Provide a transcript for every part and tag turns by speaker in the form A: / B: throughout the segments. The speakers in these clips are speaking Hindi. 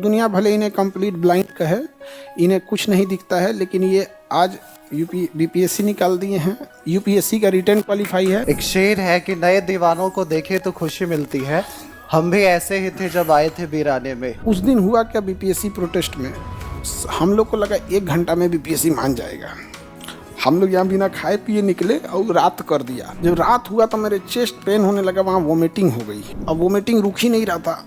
A: दुनिया भले इन्हें कंप्लीट ब्लाइंड कहे, इन्हें कुछ नहीं दिखता है, लेकिन ये आज बीपीएससी निकाल दिए हैं। यूपीएससी का रिटर्न क्वालिफाई है।
B: एक शेर है कि नए दीवानों को देखे तो खुशी मिलती है, हम भी ऐसे ही थे जब आए थे वीराने में।
A: उस दिन हुआ क्या बीपीएससी प्रोटेस्ट में, हम लोग को लगा 1 घंटा में बीपीएससी मान जाएगा। हम लोग यहाँ बिना खाए पिए निकले और रात कर दिया। जब रात हुआ तो मेरे चेस्ट पेन होने लगा, वहाँ वोमिटिंग हो गई। अब वोमिटिंग रुक ही नहीं रहा था।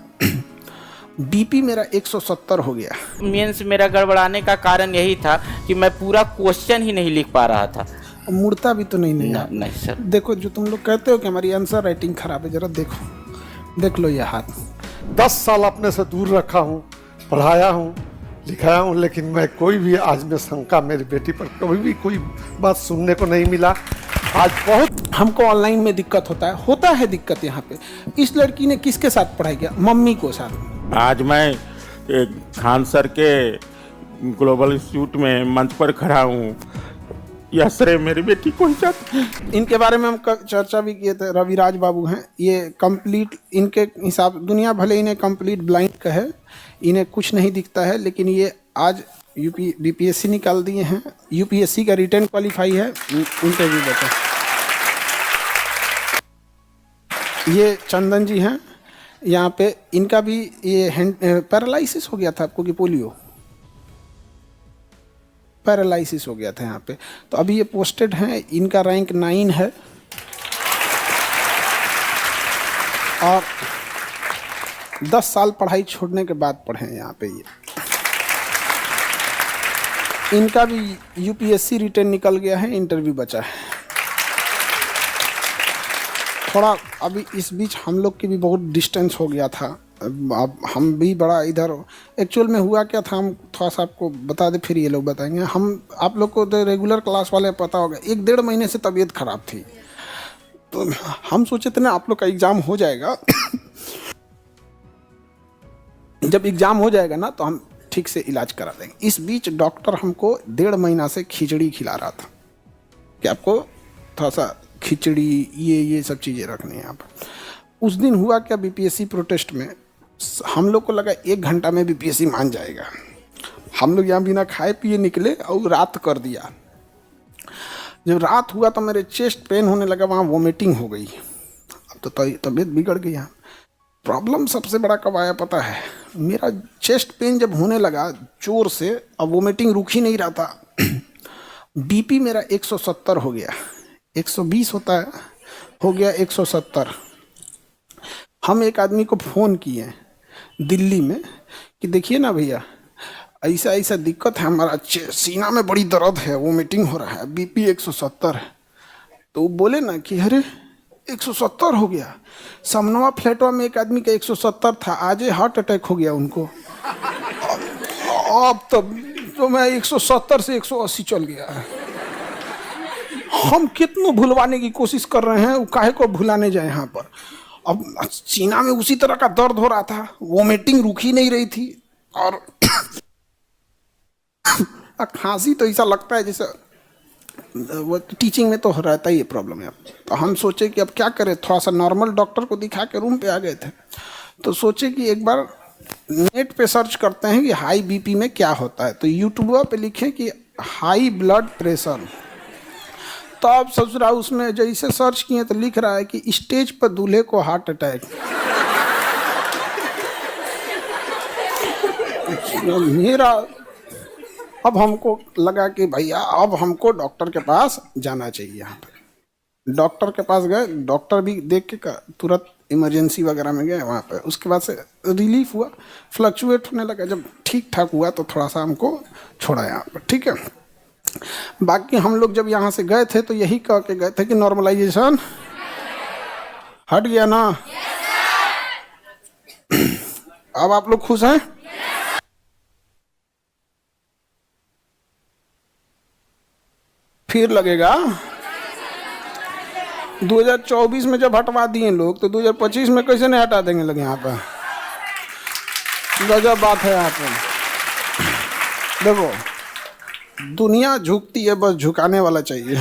A: बीपी मेरा 170 हो गया।
C: मेंस मेरा गड़बड़ाने का कारण यही था कि मैं पूरा क्वेश्चन ही नहीं लिख पा रहा था।
A: मुड़ता भी तो नहीं
C: नहीं सर।
A: देखो, जो तुम लोग कहते हो कि हमारी आंसर राइटिंग खराब है, जरा देखो, देख लो ये हाथ।
D: 10 साल अपने से दूर रखा हूँ, पढ़ाया हूँ, लिखाया हूँ, लेकिन मैं कोई भी आज में शंका मेरी बेटी पर कभी भी कोई बात सुनने को नहीं मिला। आज बहुत
A: हमको ऑनलाइन में दिक्कत होता है दिक्कत यहाँ पे। इस लड़की ने किसके साथ पढ़ाई किया? मम्मी को साथ।
E: आज मैं खान सर के ग्लोबल इंस्टीट्यूट में मंच पर खड़ा हूँ। यह श्रेय मेरी बेटी को ही जाता है।
A: इनके बारे में हम चर्चा भी किए थे। रविराज बाबू हैं, ये कंप्लीट, इनके हिसाब दुनिया भले इन्हें कंप्लीट ब्लाइंड कहे, इन्हें कुछ नहीं दिखता है, लेकिन ये आज बीपीएससी निकाल दिए हैं। यूपीएससी का रिटर्न क्वालिफाई है। इंटरव्यू देते हैं। ये चंदन जी हैं, यहाँ पे इनका भी ये पैरालिसिस हो गया था आपको कि पोलियो? पैरालिसिस हो गया था यहाँ पे। तो अभी ये पोस्टेड हैं, इनका रैंक 9 है और 10 साल पढ़ाई छोड़ने के बाद पढ़े हैं यहाँ पे। ये इनका भी यूपीएससी रिटर्न निकल गया है, इंटरव्यू बचा है। थोड़ा अभी इस बीच हम लोग की भी बहुत डिस्टेंस हो गया था। अब हम भी बड़ा इधर, एक्चुअल में हुआ क्या था हम थोड़ा सा आपको बता दें, फिर ये लोग बताएंगे। हम आप लोग को तो रेगुलर क्लास वाले पता होगा, 1-1.5 महीने से तबीयत खराब थी। तो हम सोचे थे ना आप लोग का एग्ज़ाम हो जाएगा। जब एग्ज़ाम हो जाएगा ना तो हम ठीक से इलाज करा देंगे। इस बीच डॉक्टर हमको 1.5 महीना से खिचड़ी खिला रहा था कि आपको थोड़ा सा खिचड़ी ये सब चीज़ें रखनी है यहाँ पर। उस दिन हुआ क्या बीपीएससी प्रोटेस्ट में, हम लोग को लगा 1 घंटा में बीपीएससी मान जाएगा। हम लोग यहाँ बिना खाए पिए निकले और रात कर दिया। जब रात हुआ तो मेरे चेस्ट पेन होने लगा, वहाँ वोमिटिंग हो गई। अब तो तबीयत बिगड़ गई। यहाँ प्रॉब्लम सबसे बड़ा कब आया पता है? मेरा चेस्ट पेन जब होने लगा जोर से, अब वोमिटिंग रुक ही नहीं रहा था। बीपी मेरा 170 हो गया। 120 होता है, हो गया 170। हम एक आदमी को फ़ोन किए दिल्ली में कि देखिए ना भैया, ऐसा ऐसा दिक्कत है, हमारा सीना में बड़ी दर्द है, वोमिटिंग हो रहा है, बीपी 170 है। तो वो बोले ना कि अरे 170 हो गया। समनवा फ्लैटवा में एक आदमी का 170 था, आज हार्ट अटैक हो गया उनको। अब तो मैं 170 से 180 चल गया है। हम कितनों भुलवाने की कोशिश कर रहे हैं, वो काहे को भुलाने जाए यहाँ पर। अब सीना में उसी तरह का दर्द हो रहा था, वोमिटिंग रुक ही नहीं रही थी, और खांसी तो ऐसा लगता है जैसे, वो टीचिंग में तो रहता ही है प्रॉब्लम है। तो हम सोचे कि अब क्या करें, थोड़ा सा नॉर्मल डॉक्टर को दिखा के रूम पे आ गए थे। तो सोचे कि एक बार नेट पे सर्च करते हैं कि हाई बीपी में क्या होता है। तो यूट्यूब पे लिखे कि हाई ब्लड प्रेशर। तो आप ससुरा उसमें जैसे सर्च किए तो लिख रहा है कि स्टेज पर दूल्हे को हार्ट अटैक। मेरा अब हमको लगा कि भैया अब हमको डॉक्टर के पास जाना चाहिए। यहाँ पे डॉक्टर के पास गए, डॉक्टर भी देख के तुरंत इमरजेंसी वगैरह में गए वहाँ पे। उसके बाद से रिलीफ हुआ, फ्लक्चुएट होने लगा। जब ठीक ठाक हुआ तो थोड़ा सा हमको छोड़ा यहाँ पर, ठीक है। बाकी हम लोग जब यहाँ से गए थे तो यही कह के गए थे कि नॉर्मलाइजेशन हट गया ना। अब आप लोग खुश हैं? फिर लगेगा 2024 में जब हटवा दिए लोग तो 2025 में कैसे नहीं हटा देंगे लोग? यहाँ पर गजब बात है। यहाँ पर देखो, दुनिया झुकती है, बस झुकाने वाला चाहिए।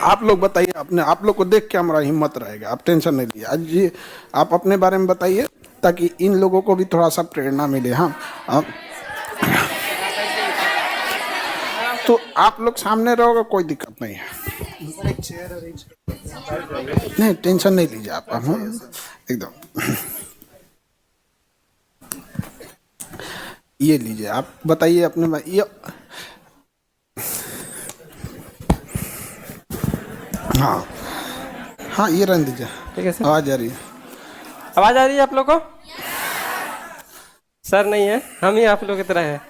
A: आप लोग बताइए अपने, आप लोग को देख के हमारा हिम्मत रहेगा, आप टेंशन नहीं लीजिए। आज ये आप अपने बारे में बताइए ताकि इन लोगों को भी थोड़ा सा प्रेरणा मिले। हाँ तो आप लोग सामने रहोगे, कोई दिक्कत नहीं है। नहीं टेंशन नहीं लीजिए आप, एकदम। ये लीजिए, आप बताइए अपने ये। हाँ हाँ, ये रहने दीजिए।
F: ठीक है सर।
A: आवाज आ रही है?
F: आवाज आ रही है आप लोग को? सर नहीं है, हम ही आप लोग की तरह हैं।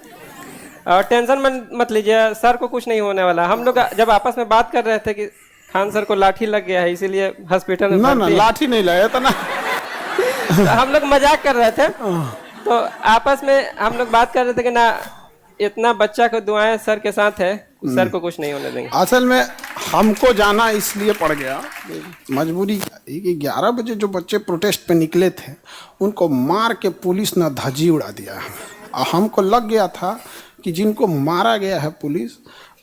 F: और टेंशन मत लीजिए, सर को कुछ नहीं होने वाला। हम लोग जब आपस में बात कर रहे थे कि खान सर को लाठी लग गया है, इसीलिए हॉस्पिटल में
A: ना
F: भर्ती है।
A: लाठी नहीं लगा था ना।
F: तो हम लोग मजाक कर रहे थे, तो आपस में हम लोग बात कर रहे थे कि ना, इतना बच्चा को दुआएं सर के साथ है, सर को कुछ नहीं होने देंगे।
A: असल में हमको जाना इसलिए पड़ गया, मजबूरी। 11 बजे जो बच्चे प्रोटेस्ट पे निकले थे, उनको मार के पुलिस ने धज्जी उड़ा दिया। हमको लग गया था कि जिनको मारा गया है पुलिस,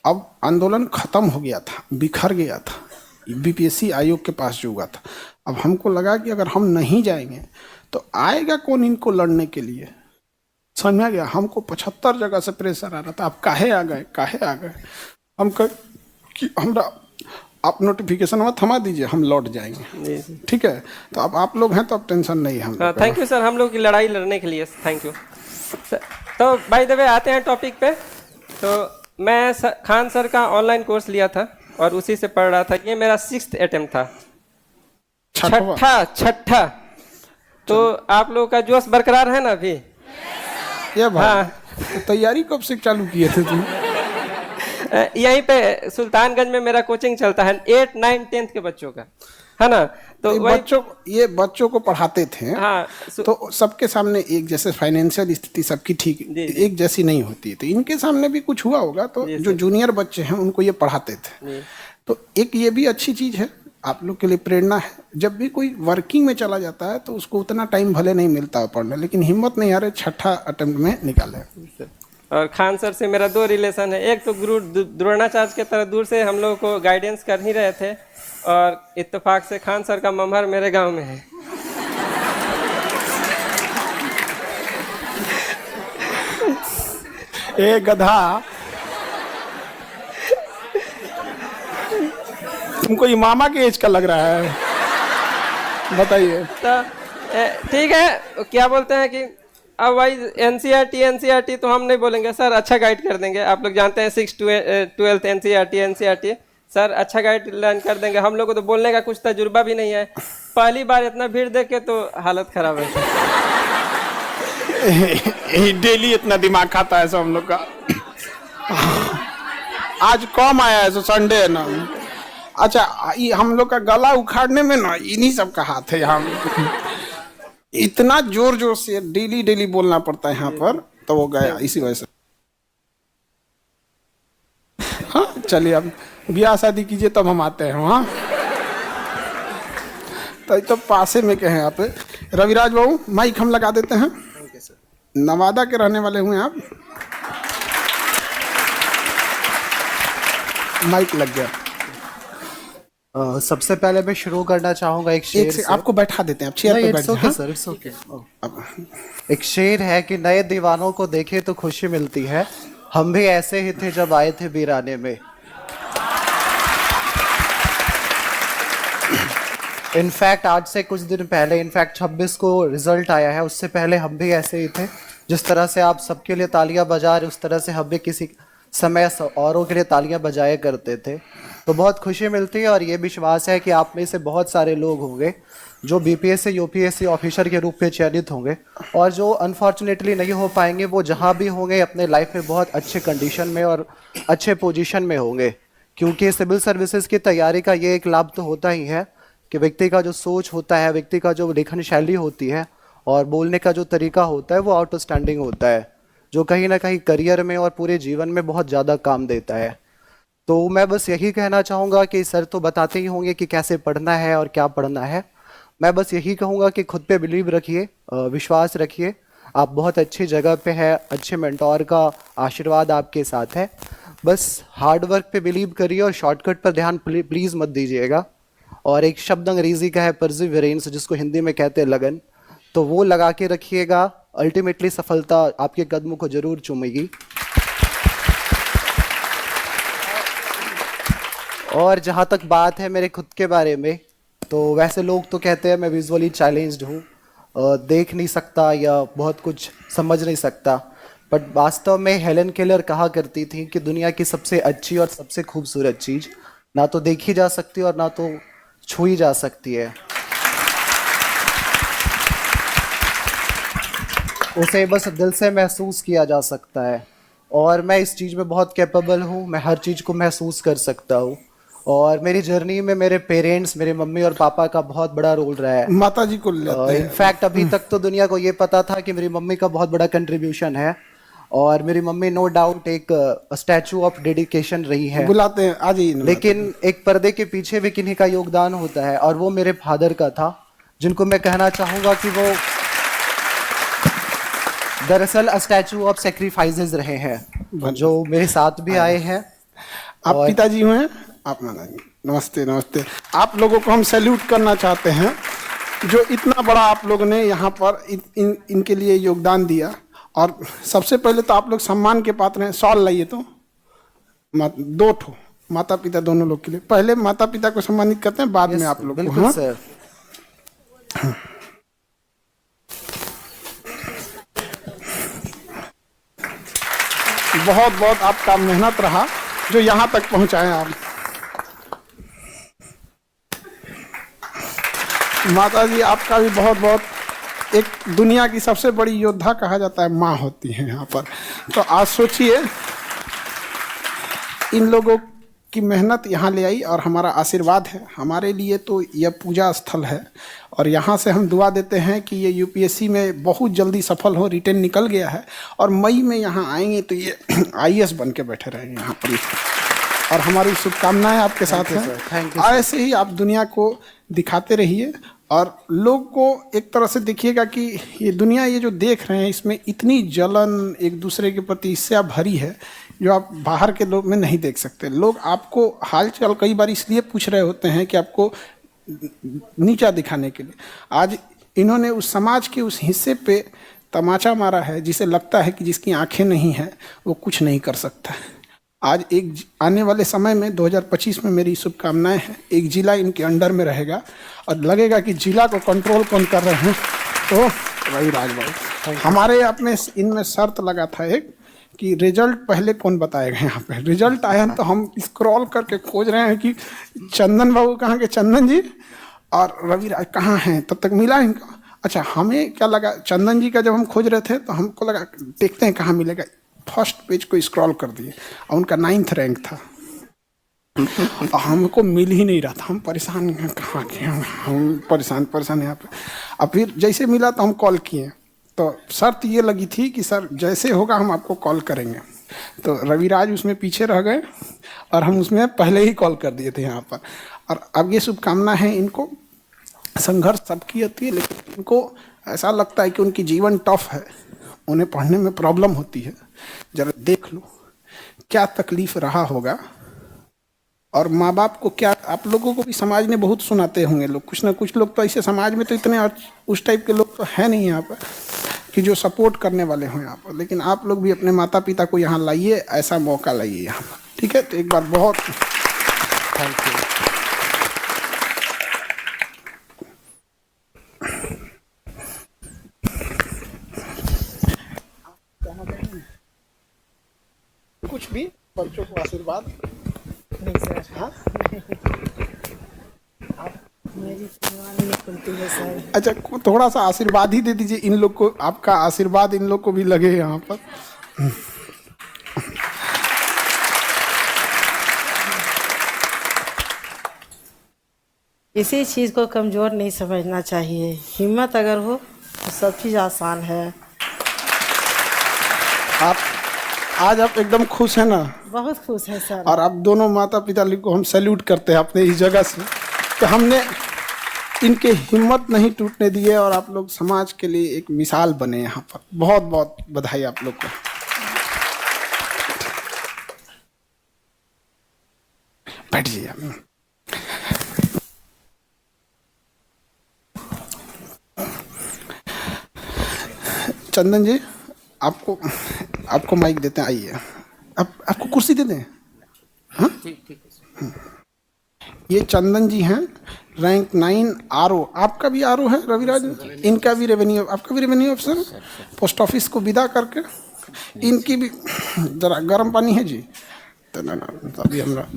A: अब आंदोलन खत्म हो गया था, बिखर गया था, बीपीएससी आयोग के पास जो हुआ था। अब हमको लगा कि अगर हम नहीं जाएंगे तो आएगा कौन इनको लड़ने के लिए। समझ में आ गया? हमको 75 जगह से प्रेशर आ रहा था, आप काहे आ गए, काहे आ गए। हम कह कि हमरा आप नोटिफिकेशन में थमा दीजिए, हम लौट जाएंगे। ठीक है, तो अब आप लोग हैं तो अब टेंशन नहीं है। हम
F: थैंक यू सर, हम लोग की लड़ाई लड़ने के लिए थैंक यू। तो बाय द वे आते हैं टॉपिक पे। तो मैं खान सर का ऑनलाइन कोर्स लिया था और उसी से पढ़ रहा था। ये मेरा 6th अटेम्प्ट था, छठा। तो आप लोगों का जोश बरकरार है ना अभी?
A: ये भाई,
F: हाँ।
A: तो तैयारी कब से चालू किए थे तुम?
F: यहीं पे सुल्तानगंज में मेरा कोचिंग चलता है 8, 9, 10th के बच्चों का, है ना। तो
A: ये बच्चों को पढ़ाते थे।
F: हाँ,
A: तो सबके सामने एक जैसे फाइनेंशियल स्थिति सबकी ठीक एक जैसी नहीं होती, तो इनके सामने भी कुछ हुआ होगा। तो जो जूनियर बच्चे हैं उनको ये पढ़ाते थे। तो एक ये भी अच्छी चीज है, आप लोग के लिए प्रेरणा है। जब भी कोई वर्किंग में चला जाता है तो उसको उतना टाइम भले नहीं मिलता है पढ़ने, लेकिन हिम्मत नहीं आ रही, छठा अटेम्प्ट में निकाले।
F: और खान सर से मेरा 2 रिलेशन है। एक तो गुरु द्रोणाचार्य के तरह दूर से हम लोग को गाइडेंस कर ही रहे थे, और इत्तेफाक से खान सर का ममहर मेरे गांव में है।
A: ए गधा, तुमको ये मामा के एज का लग रहा है, बताइए।
F: तो ठीक है, क्या बोलते हैं कि अब भाई एनसीईआरटी तो हम नहीं बोलेंगे, सर अच्छा गाइड कर देंगे। आप लोग जानते हैं 6 to 12th एनसीईआरटी सर अच्छा गाइड लाइन कर देंगे। हम लोग को तो बोलने का कुछ तजुर्बा भी नहीं है, पहली बार इतना भीड़ देख के तो हालत खराब है।
A: डेली इतना दिमाग खाता है सब हम लोग का। आज कम आया है, संडे है ना। अच्छा, ये हम लोग का गला उखाड़ने में ना इन्हीं सब का हाथ है। यहाँ इतना जोर जोर से डेली बोलना पड़ता है यहाँ पर, तो वो गया इसी वजह से। हाँ चलिए, अब ब्याह शादी कीजिए तब हम आते हैं वहाँ। तो पासे में कहें आप रविराज बाबू, माइक हम लगा देते हैं। नवादा के रहने वाले हुए आप, माइक लग गया।
B: सबसे पहले मैं शुरू करना चाहूंगा एक शेर से।
A: आपको बैठा देते हैं, आप चेयर पे बैठ जाइए।
B: Sir it's okay. एक शेर है कि नए दीवानों को देखे तो खुशी मिलती है, हम भी ऐसे ही थे जब आए थे वीराने में। इनफैक्ट आज से कुछ दिन पहले, इनफैक्ट 26 को रिजल्ट आया है, उससे पहले हम भी ऐसे ही थे। जिस तरह से आप सबके लिए तालियां बजा रहे, उस तरह से हम भी किसी समय औरों के लिए तालियां बजाया करते थे। तो बहुत खुशी मिलती है, और ये विश्वास है कि आप में से बहुत सारे लोग होंगे जो बीपीएससी यूपीएससी ऑफिसर के रूप में चयनित होंगे, और जो अनफॉर्चुनेटली नहीं हो पाएंगे वो जहाँ भी होंगे अपने लाइफ में बहुत अच्छे कंडीशन में और अच्छे पोजीशन में होंगे। क्योंकि सिविल सर्विसेज की तैयारी का ये एक लाभ तो होता ही है कि व्यक्ति का जो सोच होता है, व्यक्ति का जो लेखन शैली होती है और बोलने का जो तरीका होता है वो आउटस्टैंडिंग होता है, जो कहीं ना कहीं करियर में और पूरे जीवन में बहुत ज़्यादा काम देता है। तो मैं बस यही कहना चाहूँगा कि सर तो बताते ही होंगे कि कैसे पढ़ना है और क्या पढ़ना है। मैं बस यही कहूँगा कि खुद पे बिलीव रखिए, विश्वास रखिए, आप बहुत अच्छी जगह पे है, अच्छे मेंटोर का आशीर्वाद आपके साथ है। बस हार्ड वर्क पे बिलीव करिए और शॉर्टकट पर ध्यान प्लीज मत दीजिएगा। और एक शब्द अंग्रेजी का है परसिवरेंस, जिसको हिंदी में कहते हैं लगन, तो वो लगा के रखिएगा। अल्टीमेटली सफलता आपके कदमों को जरूर चूमेगी। और जहाँ तक बात है मेरे खुद के बारे में, तो वैसे लोग तो कहते हैं मैं विजुअली चैलेंज्ड हूँ, देख नहीं सकता या बहुत कुछ समझ नहीं सकता, बट वास्तव में हेलन केलर कहा करती थी कि दुनिया की सबसे अच्छी और सबसे खूबसूरत चीज़ ना तो देखी जा सकती और ना तो छुई जा सकती है, उसे बस दिल से महसूस किया जा सकता है। और मैं इस चीज़ में बहुत कैपेबल हूँ, मैं हर चीज़ को महसूस कर सकता हूँ। और मेरी जर्नी में मेरे पेरेंट्स, मेरे मम्मी और पापा का बहुत बड़ा रोल रहा है।
A: माता जी को लेते हैं।
B: इनफैक्ट अभी तक तो दुनिया को ये पता था कि मेरी मम्मी का बहुत बड़ा कंट्रीब्यूशन है, और मेरी मम्मी नो डाउट एक स्टैचू ऑफ डेडिकेशन रही है।
A: बुलाते हैं, आ जाइए।
B: लेकिन एक पर्दे के पीछे भी किन्हीं का योगदान होता है, और वो मेरे फादर का था, जिनको मैं कहना चाहूँगा कि वो दरअसल स्टैचू ऑफ सेक्रीफाइसेस रहे हैं, जो मेरे साथ भी आए हैं।
A: आप पिताजी हुए हैं, आप नमस्ते। नमस्ते। आप लोगों को हम सैल्यूट करना चाहते हैं, जो इतना बड़ा आप लोगों ने यहाँ पर इनके लिए योगदान दिया। और सबसे पहले तो आप लोग सम्मान के पात्र हैं। सॉल लाइए तो 2 ठो माता पिता दोनों लोग के लिए। पहले माता पिता को सम्मानित करते हैं, बाद में आप लोग।
B: बिल्कुल सर।
A: बहुत बहुत आपका मेहनत रहा जो यहाँ तक पहुँचाए आप। माता जी आपका भी बहुत बहुत, एक दुनिया की सबसे बड़ी योद्धा कहा जाता है माँ होती है यहाँ पर। तो आज सोचिए इन लोगों की मेहनत यहाँ ले आई और हमारा आशीर्वाद है। हमारे लिए तो यह पूजा स्थल है, और यहाँ से हम दुआ देते हैं कि ये यूपीएससी में बहुत जल्दी सफल हो। रिटेन निकल गया है और मई में यहाँ आएंगे तो ये आईएएस बन के बैठे रहेंगे यहाँ पर। और हमारी शुभकामनाएं आपके साथ हैं। ऐसे ही आप दुनिया को दिखाते रहिए और लोग को एक तरह से देखिएगा कि ये दुनिया, ये जो देख रहे हैं, इसमें इतनी जलन एक दूसरे के प्रति इससे भरी है जो आप बाहर के लोग में नहीं देख सकते। लोग आपको हालचाल कई बार इसलिए पूछ रहे होते हैं कि आपको नीचा दिखाने के लिए। आज इन्होंने उस समाज के उस हिस्से पे तमाचा मारा है जिसे लगता है कि जिसकी आंखें नहीं हैं वो कुछ नहीं कर सकता है। आज एक आने वाले समय में 2025 में मेरी शुभकामनाएं हैं, एक जिला इनके अंडर में रहेगा और लगेगा कि जिला को कंट्रोल कौन कर रहे हैं, तो वही राजभाई। हमारे अपने इनमें शर्त लगा था एक कि रिजल्ट पहले कौन बताएगा। यहाँ पे रिजल्ट आया तो हम स्क्रॉल करके खोज रहे हैं कि चंदन बाबू कहाँ के, चंदन जी और रवि राज कहाँ हैं, तब तक मिला इनका। अच्छा, हमें क्या लगा, चंदन जी का जब हम खोज रहे थे तो हमको लगा देखते हैं कहाँ मिलेगा। फर्स्ट पेज को स्क्रॉल कर दिए और उनका 9th रैंक था और हमको मिल ही नहीं रहा था। हम परेशान हैं, कहाँ के हम परेशान यहाँ पे। अब फिर जैसे मिला तो हम कॉल किए, तो शर्त ये लगी थी कि सर जैसे होगा हम आपको कॉल करेंगे। तो रविराज उसमें पीछे रह गए और हम उसमें पहले ही कॉल कर दिए थे यहाँ पर। और अब ये शुभकामना है इनको। संघर्ष सबकी होती है, लेकिन इनको ऐसा लगता है कि उनकी जीवन टफ है, उन्हें पढ़ने में प्रॉब्लम होती है। जरा देख लो क्या तकलीफ रहा होगा। और माँ बाप को क्या, आप लोगों को भी समाज ने बहुत सुनाते होंगे लोग, कुछ ना कुछ लोग तो ऐसे समाज में तो इतने उस टाइप के लोग तो है नहीं यहाँ पर कि जो सपोर्ट करने वाले हों यहाँ पर। लेकिन आप लोग भी अपने माता पिता को यहाँ लाइए, ऐसा मौका लाइए यहाँ पर, ठीक है। तो एक बार बहुत थैंक यू। कुछ भी बच्चों को आशीर्वाद
G: नहीं सर। हाँ? मेरी जुबान नहीं खुलती है सर।
A: अच्छा, थोड़ा सा आशीर्वाद ही दे दीजिए इन लोग को, आपका आशीर्वाद इन लोग को भी लगे यहाँ पर।
G: किसी चीज़ को कमज़ोर नहीं समझना चाहिए, हिम्मत अगर हो तो सब चीज़ आसान है।
A: आप आज आप एकदम खुश हैं ना?
G: बहुत खुश है सर।
A: और आप दोनों माता पिता को हम सैल्यूट करते हैं अपने इस जगह से कि हमने इनके हिम्मत नहीं टूटने दिए और आप लोग समाज के लिए एक मिसाल बने यहाँ पर। बहुत बहुत बधाई आप लोग को। बैठिए। चंदन जी, आपको माइक देते हैं, आइए। आपको कुर्सी दे दें? हाँ, ये चंदन जी हैं, रैंक 9 आरओ। आपका भी आरओ है रविराज? इनका भी रेवेन्यू, आपका भी रेवेन्यू अफसर, पोस्ट ऑफिस को विदा करके इनकी भी जरा गर्म पानी है जी। तो ना अभी हमरा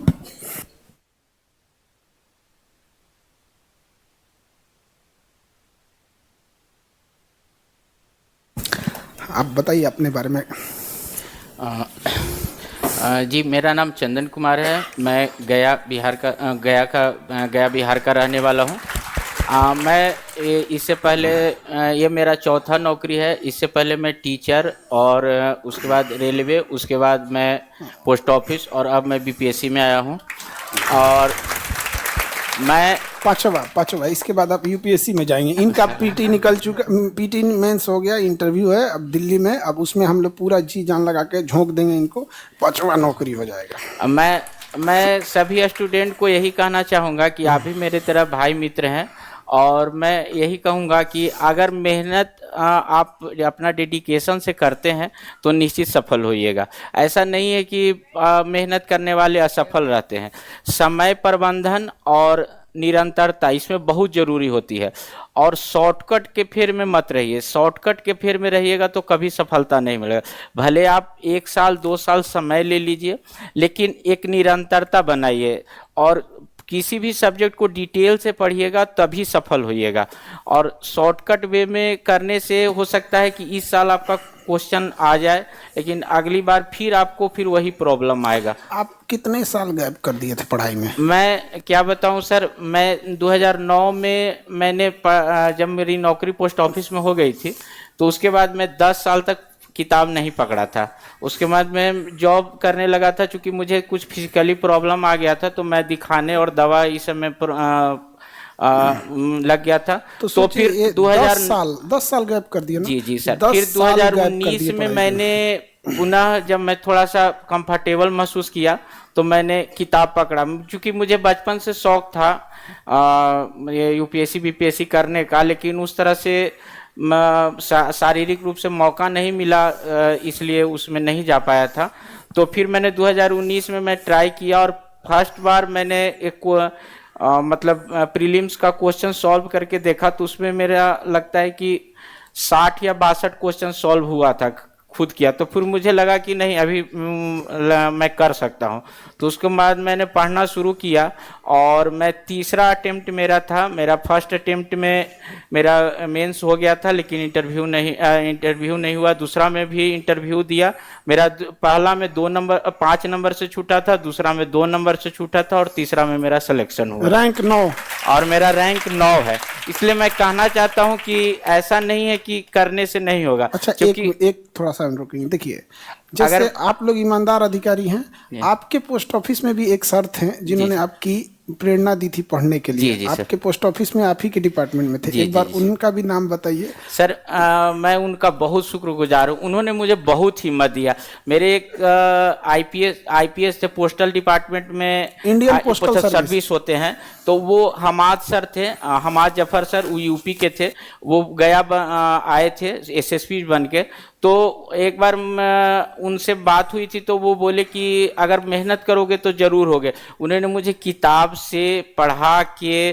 A: आप बताइए अपने बारे में।
C: जी, मेरा नाम चंदन कुमार है। मैं गया बिहार का रहने वाला हूँ। इससे पहले ये मेरा चौथा नौकरी है। इससे पहले मैं टीचर, और उसके बाद रेलवे, उसके बाद मैं पोस्ट ऑफिस, और अब मैं बीपीएससी में आया हूँ। और मैं
A: पांचवा इसके बाद आप यूपीएससी में जाएंगे। इनका पीटी निकल चुका, पीटी मेंस हो गया, इंटरव्यू है अब दिल्ली में। अब उसमें हम लोग पूरा जी जान लगा के झोंक देंगे इनको, 5वां नौकरी हो जाएगा।
C: मैं सभी स्टूडेंट को यही कहना चाहूँगा कि आप भी मेरे तरह भाई मित्र हैं, और मैं यही कहूँगा कि अगर मेहनत आप अपना डेडिकेशन से करते हैं तो निश्चित सफल होइएगा। ऐसा नहीं है कि मेहनत करने वाले असफल रहते हैं। समय प्रबंधन और निरंतरता इसमें बहुत ज़रूरी होती है, और शॉर्टकट के फेर में मत रहिए। शॉर्टकट के फेर में रहिएगा तो कभी सफलता नहीं मिलेगा। भले आप 1 साल 2 साल समय ले लीजिए, लेकिन एक निरंतरता बनाइए, और किसी भी सब्जेक्ट को डिटेल से पढ़िएगा तभी सफल होइएगा। और शॉर्टकट वे में करने से हो सकता है कि इस साल आपका क्वेश्चन आ जाए, लेकिन अगली बार फिर वही प्रॉब्लम आएगा।
A: आप कितने साल गैप कर दिए थे पढ़ाई में?
C: मैं क्या बताऊं सर, मैं 2009 में जब मेरी नौकरी पोस्ट ऑफिस में हो गई थी, तो उसके बाद मैं 10 साल तक किताब नहीं पकड़ा था। उसके बाद मैं जॉब करने लगा था। चूँकि मुझे कुछ फिजिकली प्रॉब्लम आ गया था, तो मैं दिखाने और दवा इस समय लग गया था। तो फिर
A: 10 साल गैप कर दिया ना?
C: जी सर। फिर 2019 में मैंने पुनः, जब मैं थोड़ा सा कंफर्टेबल महसूस किया, तो मैंने किताब पकड़ा। क्योंकि मुझे बचपन से शौक था ये यूपीएससी बीपीएससी करने का, लेकिन उस तरह से शारीरिक रूप से मौका नहीं मिला, इसलिए उसमें नहीं जा पाया था। तो फिर मैंने 2019 में मैं ट्राई किया, और फर्स्ट बार मैंने एक प्रीलिम्स का क्वेश्चन सॉल्व करके देखा, तो उसमें मेरा लगता है कि 60 या 62 क्वेश्चन सॉल्व हुआ था खुद किया। तो फिर मुझे लगा कि नहीं, अभी मैं कर सकता हूँ। तो उसके बाद मैंने पढ़ना शुरू किया, और मैं तीसरा अटेम्प्ट मेरा था। मेरा फर्स्ट अटेम्प्ट में मेरा मेंस हो गया था, लेकिन इंटरव्यू नहीं हुआ। दूसरा में भी इंटरव्यू दिया। मेरा पहला में 5 नंबर से छूटा था, दूसरा में 2 नंबर से छूटा था, और तीसरा में मेरा सिलेक्शन हुआ।
A: रैंक 9,
C: और मेरा रैंक 9 है। इसलिए मैं कहना चाहता हूं कि ऐसा नहीं है कि करने से नहीं होगा।
A: अच्छा, एक थोड़ा सा रुकिए। देखिए, जैसे आप लोग ईमानदार अधिकारी हैं, आपके पोस्ट ऑफिस में भी एक सर थे जिन्होंने आपकी प्रेरणा दी थी पढ़ने के लिए। आपके पोस्ट ऑफिस में आप ही के डिपार्टमेंट में थे। एक बार उनका भी नाम बताइए।
C: सर, मैं उनका बहुत शुक्रगुजार हूँ। उन्होंने मुझे बहुत हिम्मत दिया। मेरे एक आईपीएस थे, पोस्टल डिपार्टमेंट में
A: इंडियन पोस्टल
C: सर्विस होते हैं, तो वो हमाद सर थे, हमाद जफर सर, वो यूपी के थे। वो गया आए थे एसएसपी बन के। तो एक बार उनसे बात हुई थी, तो वो बोले कि अगर मेहनत करोगे तो जरूर होगे। उन्होंने मुझे किताब से पढ़ा के,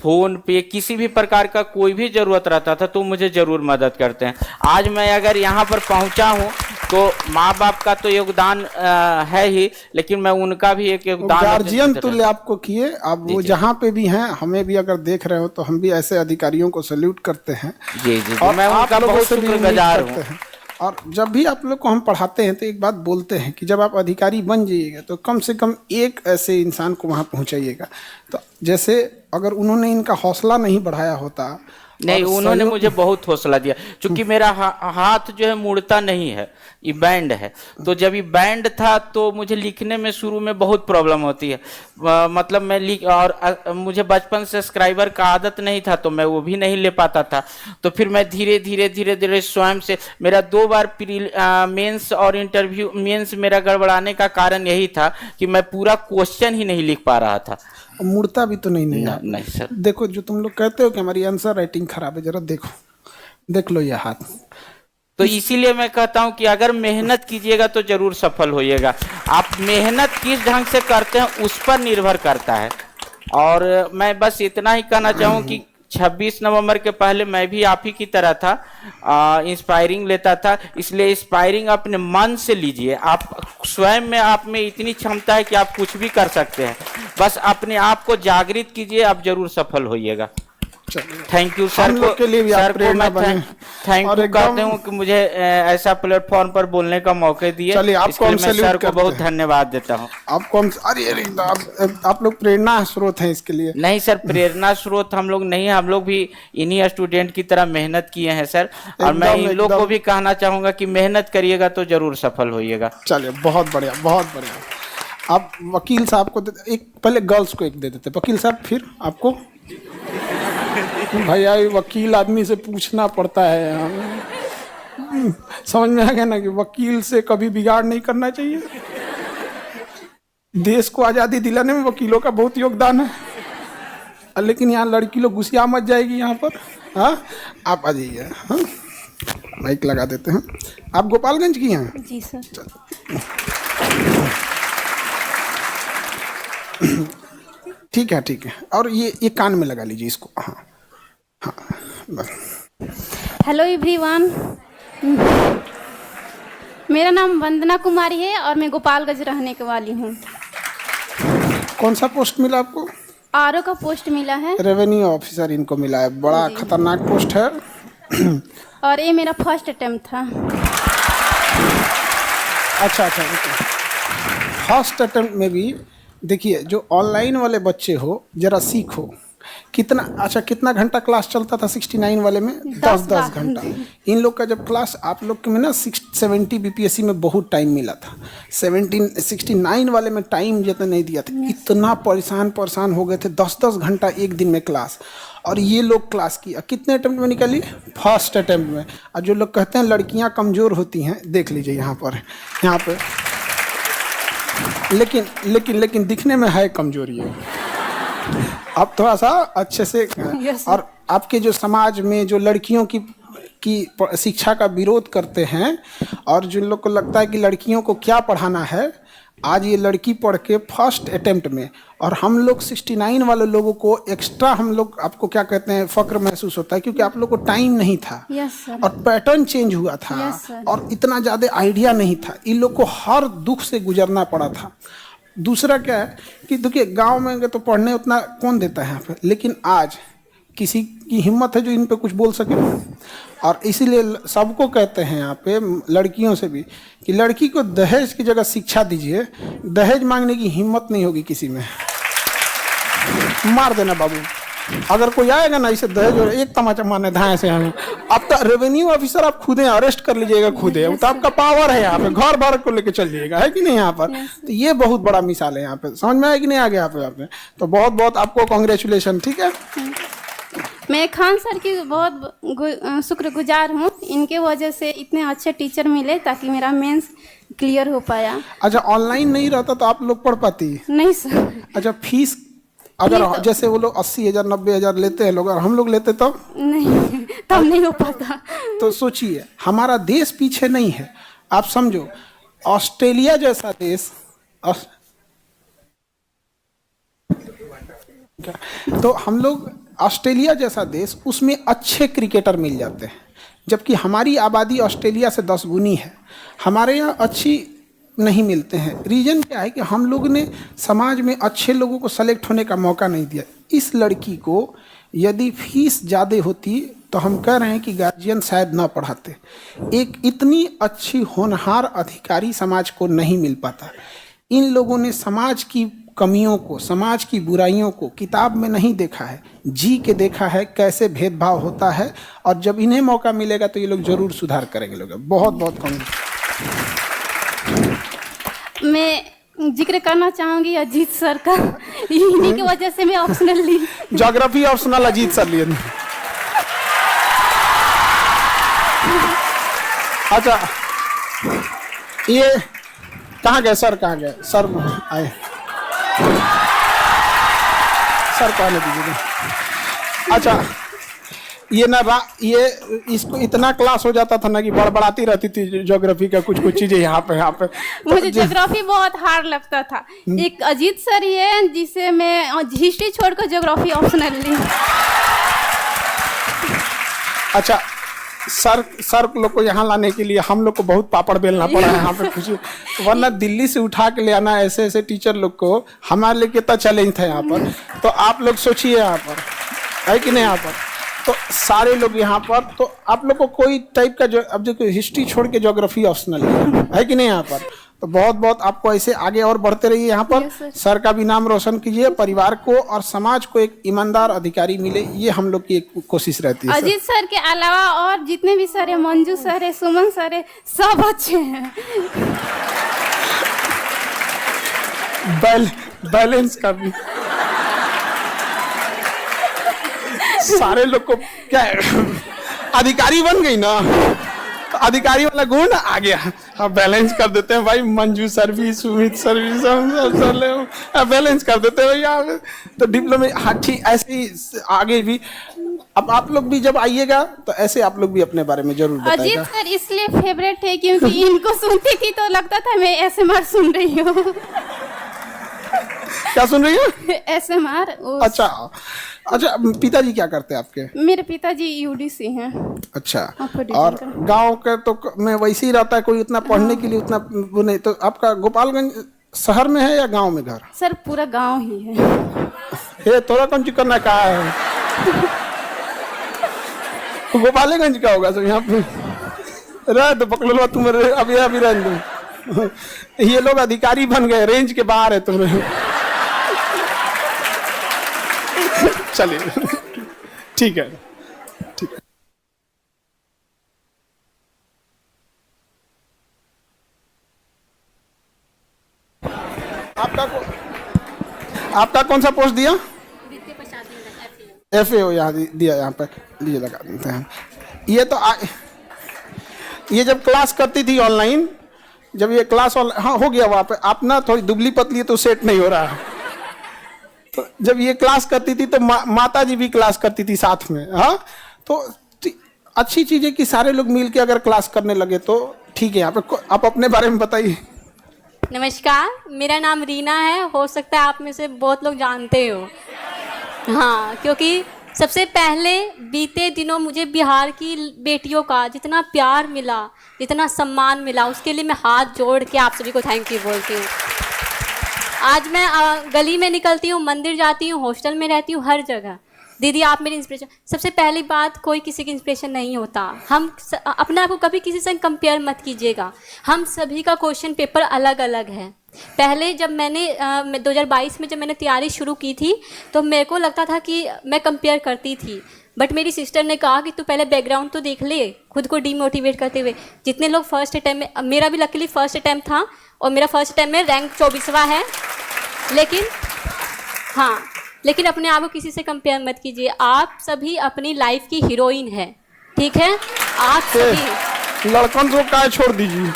C: फोन पे, किसी भी प्रकार का कोई भी जरूरत रहता था तो मुझे जरूर मदद करते हैं। आज मैं अगर यहाँ पर पहुँचा हूँ तो माँ बाप का तो योगदान है ही, लेकिन मैं उनका भी एक योगदान,
A: गार्जियन तुल्य आपको किए। अब वो जहाँ पे भी हैं, हमें भी अगर देख रहे हो तो हम भी ऐसे अधिकारियों को सैल्यूट करते हैं।
C: जी, और मैं उनका बहुत शुक्रगुजार हूँ।
A: और जब भी आप लोग को हम पढ़ाते हैं तो एक बात बोलते हैं कि जब आप अधिकारी बन जाइएगा तो कम से कम एक ऐसे इंसान को वहाँ पहुँचाइएगा। तो जैसे अगर उन्होंने इनका हौसला नहीं बढ़ाया होता,
C: नहीं,
A: और
C: उन्होंने
A: सहयोग-
C: मुझे बहुत हौसला दिया, क्योंकि मेरा हाथ जो है मुड़ता नहीं है, ये बैंड है। तो जब ये बैंड था तो मुझे लिखने में शुरू में बहुत प्रॉब्लम होती है। मतलब मैं लिख और मुझे बचपन से स्क्राइबर का आदत नहीं था, तो मैं वो भी नहीं ले पाता था। तो फिर मैं धीरे धीरे स्वयं से, मेरा 2 बार मेंस और इंटरव्यू, मेंस मेरा गड़बड़ाने का कारण यही था कि मैं पूरा क्वेश्चन ही नहीं लिख पा रहा था।
A: मुड़ता भी तो नहीं है।
C: नहीं सर।
A: देखो, जो तुम लोग कहते हो कि हमारी आंसर राइटिंग खराब है, जरा देखो, देख लो ये हाथ।
C: तो इसीलिए मैं कहता हूं कि अगर मेहनत कीजिएगा तो जरूर सफल होइएगा। आप मेहनत किस ढंग से करते हैं उस पर निर्भर करता है। और मैं बस इतना ही कहना चाहूँ कि 26 नवंबर के पहले मैं भी आप ही की तरह था, इंस्पायरिंग लेता था। इसलिए इंस्पायरिंग अपने मन से लीजिए। आप स्वयं में, आप में इतनी क्षमता है कि आप कुछ भी कर सकते हैं। बस अपने आप को जागृत कीजिए, आप जरूर सफल होइएगा। थैंक यू सर
A: हम लोग के लिए भी आप
C: सर को
A: प्रेरणा
C: मैं
A: बने।
C: थैंक
A: और
C: यू
A: एकदम-
C: कहते हूँ कि मुझे ऐसा प्लेटफॉर्म पर बोलने का मौके दिए।
A: चलिए, आपको
C: इसके लिए
A: हम
C: मैं
A: सैल्यूट
C: सर को
A: करते
C: बहुत
A: हैं।
C: धन्यवाद देता हूँ।
A: आपको हम, अरे आप लोग प्रेरणा स्रोत हैं इसके लिए।
C: नहीं सर, प्रेरणा स्रोत हम लोग नहीं, हम लोग भी इन्हीं स्टूडेंट की तरह मेहनत किए हैं सर। और मैं इन लोग को भी कहना चाहूंगा कि मेहनत करिएगा तो जरूर सफल होइएगा।
A: चलिए, बहुत बढ़िया, बहुत बढ़िया। आप वकील साहब को एक, पहले गर्ल्स को एक दे देते वकील साहब, फिर आपको। भैया, ये वकील आदमी से पूछना पड़ता है। समझ में आ गया ना कि वकील से कभी बिगाड़ नहीं करना चाहिए। देश को आज़ादी दिलाने में वकीलों का बहुत योगदान है। लेकिन यहाँ लड़की लोग घुसिया मत जाएगी यहाँ पर। हाँ, आप आ जाइए। हाँ, माइक लगा देते हैं। आप गोपालगंज की हैं?
H: जी सर।
A: ठीक है, ठीक है। और ये कान में लगा लीजिए इसको। हाँ हाँ, बस।
H: हेलो एवरीवन, मेरा नाम वंदना कुमारी है और मैं गोपालगंज रहने के वाली हूँ।
A: कौन सा पोस्ट मिला आपको?
H: आरओ का पोस्ट मिला है।
A: रेवेन्यू ऑफिसर इनको मिला है। बड़ा खतरनाक पोस्ट है।
H: और ये मेरा फर्स्ट अटेम्प्ट था।
A: अच्छा, फर्स्ट अटेम्प्ट में भी देखिए, जो ऑनलाइन वाले बच्चे हो, जरा सीखो। कितना घंटा क्लास चलता था 69 वाले में? 10 घंटा। इन लोग का जब क्लास, आप लोग के में ना 70 बीपीएससी में बहुत टाइम मिला था। 69 वाले में टाइम जितना नहीं दिया था। इतना परेशान हो गए थे। 10 घंटा एक दिन में क्लास। और ये लोग क्लास किया। कितने अटेम्प्ट में निकाली? फर्स्ट अटेम्प्ट में। और जो लोग कहते हैं लड़कियां कमज़ोर होती हैं, देख लीजिए यहाँ पे। लेकिन दिखने में है कमजोरी है। आप थोड़ा सा अच्छे से। और आपके जो समाज में जो लड़कियों की शिक्षा का विरोध करते हैं, और जिन लोग को लगता है कि लड़कियों को क्या पढ़ाना है, आज ये लड़की पढ़ के फर्स्ट अटेम्प्ट में, और हम लोग 69 वाले लोगों को एक्स्ट्रा, हम लोग आपको क्या कहते हैं, फक्र महसूस होता है, क्योंकि आप लोग को टाइम नहीं था।
H: Yes sir.
A: और पैटर्न चेंज हुआ था।
H: Yes sir.
A: और इतना ज़्यादा आइडिया नहीं था। इन लोग को हर दुख से गुजरना पड़ा था। दूसरा क्या है कि देखिए, गांव में तो पढ़ने उतना कौन देता है यहाँ पे, लेकिन आज किसी की हिम्मत है जो इन पे कुछ बोल सके। और इसीलिए सबको कहते हैं यहाँ पे, लड़कियों से भी, कि लड़की को दहेज की जगह शिक्षा दीजिए। दहेज मांगने की हिम्मत नहीं होगी किसी में। मार देना बाबू। अगर कोई आएगा ना इसे दहेज, और एक तमाचा मारने धाए से हमें, आपका रेवेन्यू ऑफिसर आप खुद अरेस्ट कर लीजिएगा, खुद है। तो आपका पावर है यहाँ पे, घर भर को लेके चल जाइएगा, है कि नहीं यहाँ पर। तो ये बहुत बड़ा मिसाल है यहाँ पे। समझ में आया कि नहीं आ गया यहाँ पे? तो बहुत बहुत आपको कॉन्ग्रेचुलेशन। ठीक है,
H: मैं खान सर की बहुत शुक्रगुजार हूँ। इनके वजह से इतने अच्छे टीचर मिले ताकि मेरा मेंस क्लियर हो पाया।
A: अच्छा, ऑनलाइन नहीं रहता तो आप लोग पढ़ पाती?
H: नहीं सर।
A: अच्छा, फीस अगर जैसे वो लोग 80,000 90,000 लेते हैं लोग, और हम लोग लेते तब
H: नहीं, तब नहीं हो पाता।
A: तो सोचिए, हमारा देश पीछे नहीं है। आप समझो, ऑस्ट्रेलिया जैसा देश, तो हम लोग ऑस्ट्रेलिया जैसा देश, उसमें अच्छे क्रिकेटर मिल जाते हैं, जबकि हमारी आबादी ऑस्ट्रेलिया से 10 गुनी है। हमारे यहाँ अच्छी नहीं मिलते हैं। रीजन क्या है कि हम लोग ने समाज में अच्छे लोगों को सेलेक्ट होने का मौका नहीं दिया। इस लड़की को यदि फीस ज़्यादा होती तो हम कह रहे हैं कि गार्जियन शायद ना पढ़ाते। एक इतनी अच्छी होनहार अधिकारी समाज को नहीं मिल पाता। इन लोगों ने समाज की कमियों को, समाज की बुराइयों को किताब में नहीं देखा है, जी के देखा है कैसे भेदभाव होता है, और जब इन्हें मौका मिलेगा तो ये लोग जरूर सुधार करेंगे लोग। बहुत बहुत कम।
H: मैं जिक्र करना चाहूँगी अजीत सर का, इन्हीं की वजह से मैं ऑप्शनल ली।
A: ज्योग्राफी ऑप्शनल अजीत सर लिए। अच्छा, ये कहाँ गए सर, कहाँ गए सर? आए सर को आने दीजिएगा। अच्छा, ये ना ये इसको इतना क्लास हो जाता था ना कि बड़बड़ाती रहती थी ज्योग्राफी का कुछ कुछ चीजें यहाँ पे।
H: मुझे ज्योग्राफी बहुत हार्ड लगता था। एक अजीत सर ही है जिसे मैं हिस्ट्री छोड़कर ज्योग्राफी ऑप्शनल ली।
A: अच्छा, सर लोग को यहाँ लाने के लिए हम लोग को बहुत पापड़ बेलना पड़ा है यहाँ पे कुछ, वरना दिल्ली से उठा के ले आना ऐसे ऐसे टीचर लोग को, हमारे लिए कितना चैलेंज था यहाँ पर। तो आप लोग सोचिए यहाँ पर है कि नहीं, यहाँ पर तो सारे लोग यहाँ पर, तो आप लोग को कोई टाइप का जो अब देखो हिस्ट्री छोड़ के ज्योग्राफी ऑप्शनल है कि नहीं यहाँ पर। तो बहुत बहुत आपको ऐसे आगे और बढ़ते रहिए यहाँ पर। सर का भी नाम रोशन कीजिए, परिवार को और समाज को एक ईमानदार अधिकारी मिले, ये हम लोग की एक कोशिश रहती है।
H: अजीत सर के अलावा और जितने भी सर है, मंजू सर है, सुमन सर है, सब अच्छे हैं।
A: बैलेंस का भी सारे लोग को क्या है, अधिकारी बन गई ना, तो अधिकारी वाला गुण आ गया। हाँ, बैलेंस कर देते हैं भाई, मंजू सर भी, सुमित सर भी, सब बैलेंस कर देते हैं भैया। तो डिप्लोमा, हाँ ठीक, ऐसे ही आगे भी। अब आप लोग भी जब आइएगा तो ऐसे आप लोग भी अपने बारे में जरूर बताइएगा।
H: अजीत सर इसलिए फेवरेट है क्योंकि इनको सुनती थी तो लगता था मैं एसएमआर सुन रही हूँ।
A: क्या सुन रही है?
H: एसएमआर।
A: अच्छा, पिताजी क्या करते हैं आपके?
H: मेरे पिताजी यूडीसी हैं।
A: अच्छा, और गांव के तो में वैसे ही रहता है, कोई उतना पढ़ने के लिए उतना वो नहीं। तो आपका गोपालगंज शहर में है या गांव में घर?
H: सर पूरा गांव ही है।
A: ये थोड़ा कम करना कहा है। गोपालगंज का होगा सब यहाँ पे। रह दो पकड़ तुम, अभी रह दो। ये लोग अधिकारी बन गए, रेंज के बाहर है तुम। चलिए ठीक है, ठीक है। आपका कौन सा पोस्ट दिया? FAO यहाँ दिया, यहाँ पे लीजिए लगा देते हैं। ये तो ये जब क्लास करती थी ऑनलाइन, जब ये क्लास हाँ हो गया वहाँ पे, आप ना थोड़ी दुबली पतली तो सेट नहीं हो रहा है। तो जब ये क्लास करती थी तो माता जी भी क्लास करती थी साथ में। हाँ, तो अच्छी चीज़ है कि सारे लोग मिल के अगर क्लास करने लगे तो ठीक है। यहाँ पे आप अपने बारे में बताइए।
I: नमस्कार, मेरा नाम रीना है। हो सकता है आप में से बहुत लोग जानते हो। हाँ, क्योंकि सबसे पहले बीते दिनों मुझे बिहार की बेटियों का जितना प्यार मिला, जितना सम्मान मिला, उसके लिए मैं हाथ जोड़ के आप सभी को थैंक यू बोलती हूँ। आज मैं गली में निकलती हूँ, मंदिर जाती हूँ, हॉस्टल में रहती हूँ, हर जगह दीदी आप मेरी इंस्पिरेशन। सबसे पहली बात, कोई किसी की इंस्पिरेशन नहीं होता। हम अपने आप को कभी किसी से कंपेयर मत कीजिएगा। हम सभी का क्वेश्चन पेपर अलग अलग है। पहले जब मैंने 2022 में जब मैंने तैयारी शुरू की थी तो मेरे को लगता था कि मैं कंपेयर करती थी, बट मेरी सिस्टर ने कहा कि तू पहले बैकग्राउंड तो देख ले, खुद को डीमोटिवेट करते हुए। जितने लोग फर्स्ट अटैम्प्ट में, मेरा भी लकीली फर्स्ट अटैम्प्ट था और मेरा फर्स्ट अटैम्प्ट में रैंक 24वां है, लेकिन अपने आप को किसी से कंपेयर मत कीजिए। आप सभी अपनी लाइफ की हीरोइन है, ठीक है? आप सभी
A: लड़कन को काय छोड़ दीजिए।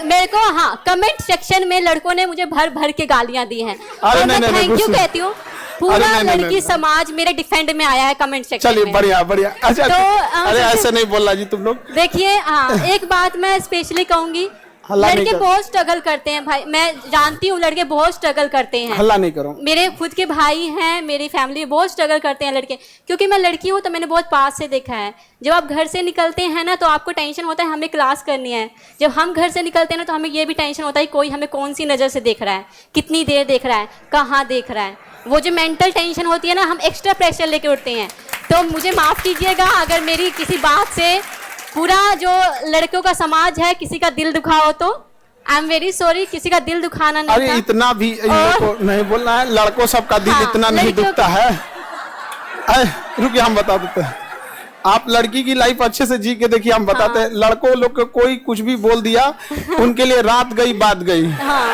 I: मेरे को कमेंट सेक्शन में लड़कों ने मुझे भर भर के गालियां दी हैं और मैं थैंक यू कहती हूँ। पूरा लड़की समाज मेरे डिफेंड में आया है कमेंट सेक्शन में।
A: चलिए बढ़िया। अच्छा, तो अरे ऐसे नहीं बोलना जी तुम लोग।
I: देखिए, एक बात मैं स्पेशली कहूंगी, लड़के बहुत स्ट्रगल करते हैं भाई। मैं जानती हूँ लड़के बहुत स्ट्रगल करते हैं।
A: हल्ला नहीं करो।
I: मेरे खुद के भाई हैं, मेरी फैमिली में बहुत स्ट्रगल करते हैं लड़के। क्योंकि मैं लड़की हूँ तो मैंने बहुत पास से देखा है। जब आप घर से निकलते हैं ना तो आपको टेंशन होता है हमें क्लास करनी है। जब हम घर से निकलते हैं ना तो हमें ये भी टेंशन होता है कोई हमें कौन सी नज़र से देख रहा है, कितनी देर देख रहा है, कहाँ देख रहा है। वो जो मेंटल टेंशन होती है ना, हम एक्स्ट्रा प्रेशर लेके उठते हैं। तो मुझे माफ़ कीजिएगा अगर मेरी किसी बात से पूरा जो लड़कों का समाज है किसी का दिल दुखा हो तो आई एम वेरी सॉरी, किसी का दिल दुखाना नहीं
A: अरे
I: था।
A: इतना भी इन लोग को नहीं बोलना है, लड़कों सबका दिल
I: हाँ,
A: इतना नहीं
I: लड़कियों
A: दुखता है। रुकिए हम बता देते हैं, आप लड़की की लाइफ अच्छे से जी के देखिए, हम बताते हैं। लड़कों लोग को कोई कुछ भी बोल दिया, उनके लिए रात गई बात गई।
I: हाँ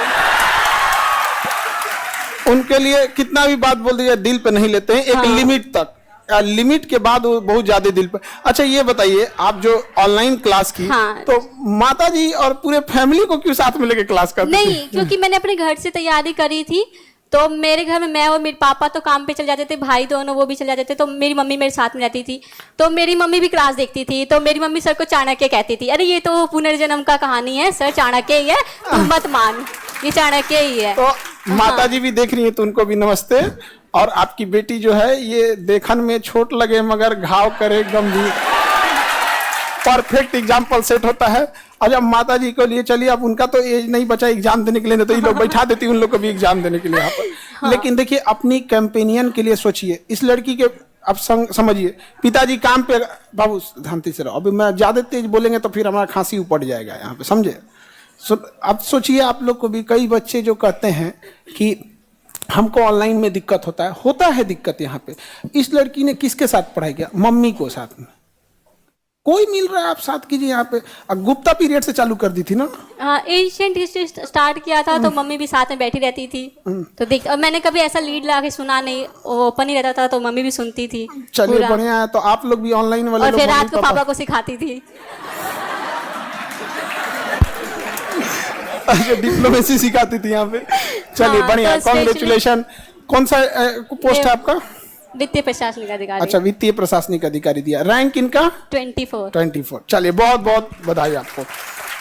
A: उनके लिए कितना भी बात बोल दिया दिल पे नहीं लेते हैं, एक लिमिट तक। लिमिट के बाद वो बहुत ज्यादा दिल पे। अच्छा ये बताइए, आप जो ऑनलाइन क्लास की,
I: हाँ।
A: तो माता जी और पूरे फैमिली को क्यों साथ में लेके क्लास करते थे?
I: नहीं, क्योंकि मैंने अपने घर से तैयारी करी थी, तो मेरे घर में मैं और मेरे पापा तो काम पे चल जाते थे, भाई दोनों वो भी चल जाते थे, तो मेरी मम्मी मेरे साथ में रहती थी। तो मेरी मम्मी भी क्लास देखती थी, तो मेरी मम्मी सर को चाणक्य कहती थी, अरे ये तो पुनर्जन्म का कहानी है सर, चाणक्य ही है, तुम मत मान, ये चाणक्य ही है।
A: तो माता जी भी देख रही है तो उनको भी नमस्ते। और आपकी बेटी जो है ये देखन में छोट लगे मगर घाव करे गंभीर, परफेक्ट एग्जाम्पल सेट होता है। और जब माता जी को लिए चलिए, अब उनका तो एज नहीं बचा एग्जाम देने के लिए, तो ये लोग बैठा देती उन लोग को भी एग्जाम देने के लिए यहाँ पर। हाँ। लेकिन देखिए अपनी कैंपेनियन के लिए सोचिए, इस लड़की के अब समझिए, पिताजी काम पे, बाबू शांति से रहो, अभी मैं ज्यादा तेज बोलेंगे तो फिर हमारा खांसी उपड़ जाएगा यहाँ पे, समझे। अब सोचिए आप लोग को भी, कई बच्चे जो कहते हैं कि हमको ऑनलाइन में दिक्कत होता है दिक्कत यहाँ पे। इस लड़की ने किसके साथ पढ़ाई किया? मम्मी को साथ में, कोई मिल रहा है आप साथ कीजिए यहाँ पे। गुप्ता पीरियड से चालू कर दी थी ना,
I: एशियंट हिस्ट्री स्टार्ट किया था, तो मम्मी भी साथ में बैठी रहती थी। तो देख, मैंने कभी ऐसा लीड ला के सुना नहीं, ओपन ही रहता था, तो मम्मी भी सुनती थी।
A: चलिए बढ़िया है। तो आप लोग भी ऑनलाइन वाले,
I: और फिर रात को पापा को सिखाती थी।
A: डिप्लोमेसी सिखाती थी यहाँ पे। चलिए
I: हाँ,
A: बढ़िया,
I: तो
A: कॉन्ग्रेचुलेशन। कौन सा पोस्ट है आपका?
I: वित्तीय प्रशासनिक अधिकारी।
A: अच्छा, वित्तीय प्रशासनिक अधिकारी दिया। रैंक इनका
I: 24।
A: चलिए बहुत बहुत बधाई आपको।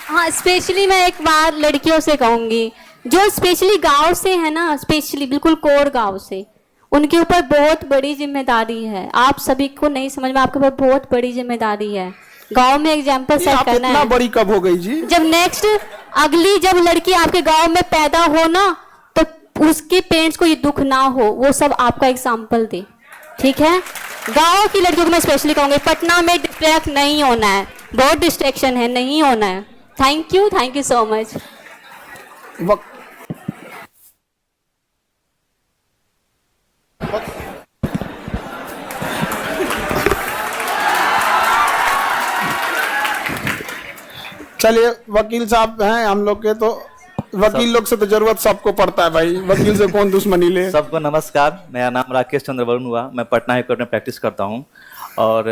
I: हाँ, स्पेशली मैं एक बार लड़कियों से कहूंगी, जो स्पेशली गांव से है ना, स्पेशली बिल्कुल कोर गांव से, उनके ऊपर बहुत बड़ी जिम्मेदारी है। आप सभी को नहीं समझ में, आपके ऊपर बहुत बड़ी जिम्मेदारी है। गांव में एग्जाम्पल सेट करना
A: इतना
I: है।
A: बड़ी कब हो गई जी?
I: जब नेक्स्ट अगली जब लड़की आपके गांव में पैदा हो ना, तो उसके पेरेंट्स को ये दुख ना हो, वो सब आपका एग्जाम्पल दे, ठीक है। गांव की लड़कियों को मैं स्पेशली कहूंगी, पटना में डिस्ट्रैक्ट नहीं होना है, बहुत डिस्ट्रैक्शन है, नहीं होना है। Thank you so much.
A: चलिए वकील साहब हैं हम लोग के, तो वकील लोग से तो जरूरत सबको पड़ता है भाई, वकील से कौन दुश्मनी ले।
J: सबको नमस्कार, मेरा नाम राकेश चंद्र वरुण हुआ, मैं पटना हाईकोर्ट में प्रैक्टिस करता हूँ। और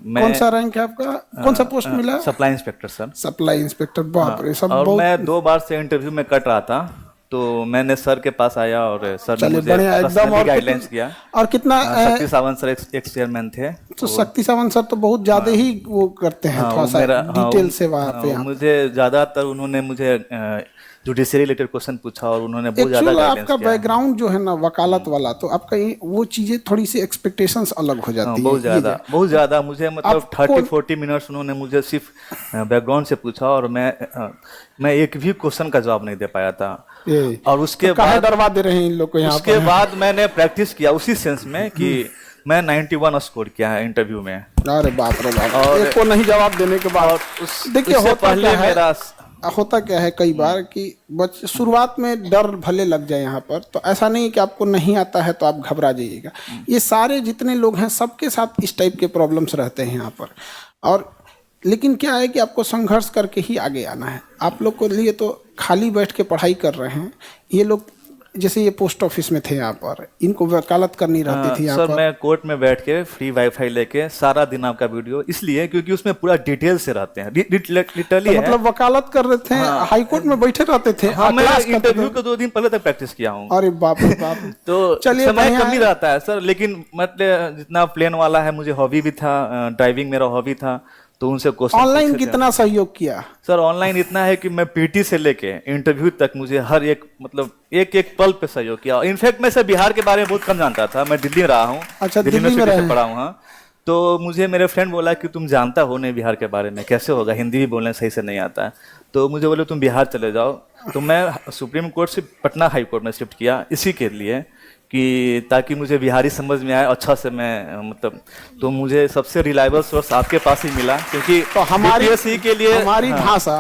J: मैं,
A: कौन सा रैंक है आपका? कौन सा पोस्ट मिला?
J: Supply inspector sir.
A: Supply inspector, बाप रे। सब
J: और
A: बहुत...
J: मैं 2 बार से इंटरव्यू में कट रहा था, तो मैंने सर के पास आया और सर ने मुझे
A: एकदम और
J: गाइडलाइंस किया।
A: और कितना
J: शक्ति सावंत सर एक्स चेयरमैन थे,
A: तो शक्ति सावंत सर तो बहुत ज्यादा ही वो करते हैं, थोड़ा सा डिटेल से वहाँ पे।
J: मुझे ज्यादातर उन्होंने मुझे जुडिशरी रिलेटेड क्वेश्चन पूछा और उन्होंने बहुत ज्यादा गाइडेंस
A: आपका
J: किया।
A: बैकग्राउंड जो है ना वकालत वाला, तो आपका वो चीजें थोड़ी सी एक्सपेक्टेशंस अलग हो जाती है।
J: बहुत ज्यादा मुझे मतलब 30-40 मिनट्स उन्होंने मुझे सिर्फ बैकग्राउंड से पूछा और मैं एक भी क्वेश्चन का जवाब नहीं दे पाया था। और उसके बाद
A: डरवा दे रहे हैं इन लोग को यहाँ।
J: उसके बाद मैंने प्रैक्टिस किया उसी सेंस में कि मैं 91 स्कोर किया है इंटरव्यू में।
A: अरे बाप रे बाप।
J: और
A: एक को नहीं जवाब देने के बाद देखिए होता क्या है कई बार कि शुरुआत में डर भले लग जाए यहाँ पर, तो ऐसा नहीं कि आपको नहीं आता है तो आप घबरा जाइएगा। ये सारे जितने लोग हैं सबके साथ इस टाइप के प्रॉब्लम्स रहते हैं यहाँ पर। और लेकिन क्या है कि आपको संघर्ष करके ही आगे आना है। आप लोग को लिए तो खाली बैठ के पढ़ाई कर रहे हैं, ये लोग जैसे ये पोस्ट ऑफिस में थे यहाँ पर, इनको वकालत करनी रहती थी यहाँ
J: सर
A: पर।
J: मैं कोर्ट में बैठ के फ्री वाईफाई लेके सारा दिन आपका वीडियो, इसलिए क्योंकि उसमें पूरा डिटेल से रहते हैं, लिटरली
A: तो मतलब वकालत कर रहे थे। हाँ। हाई कोर्ट में बैठे रहते थे।
J: हाँ, मैं इंटरव्यू के 2 दिन पहले तक प्रैक्टिस किया हूँ।
A: अरे बाप रे बाप।
J: तो चलिए समय कम ही रहता है सर, लेकिन मतलब जितना प्लेन वाला है, मुझे हॉबी भी था, ड्राइविंग मेरा हॉबी था, तो उनसे क्वेश्चन।
A: ऑनलाइन कितना सहयोग किया
J: सर? ऑनलाइन इतना है कि मैं पीटी से लेके इंटरव्यू तक मुझे हर एक मतलब एक पल पे सहयोग किया। इनफैक्ट मैं सर बिहार के बारे में बहुत कम जानता था, मैं दिल्ली में रहा हूँ।
A: अच्छा,
J: दिल्ली यूनिवर्सिटी से पढ़ा हूँ। हाँ, तो मुझे मेरे फ्रेंड बोला कि तुम जानता हो नहीं बिहार के बारे में, कैसे होगा, हिंदी भी बोलने सही से नहीं आता है। तो मुझे बोले तुम बिहार चले जाओ। तो मैं सुप्रीम कोर्ट से पटना हाई कोर्ट में शिफ्ट किया इसी के लिए कि ताकि मुझे बिहारी समझ में आए अच्छा से, मैं मतलब तो मुझे सबसे रिलायबल सोर्स आपके पास ही मिला, क्योंकि
A: तो हमारी
J: के लिए
A: हमारी भाषा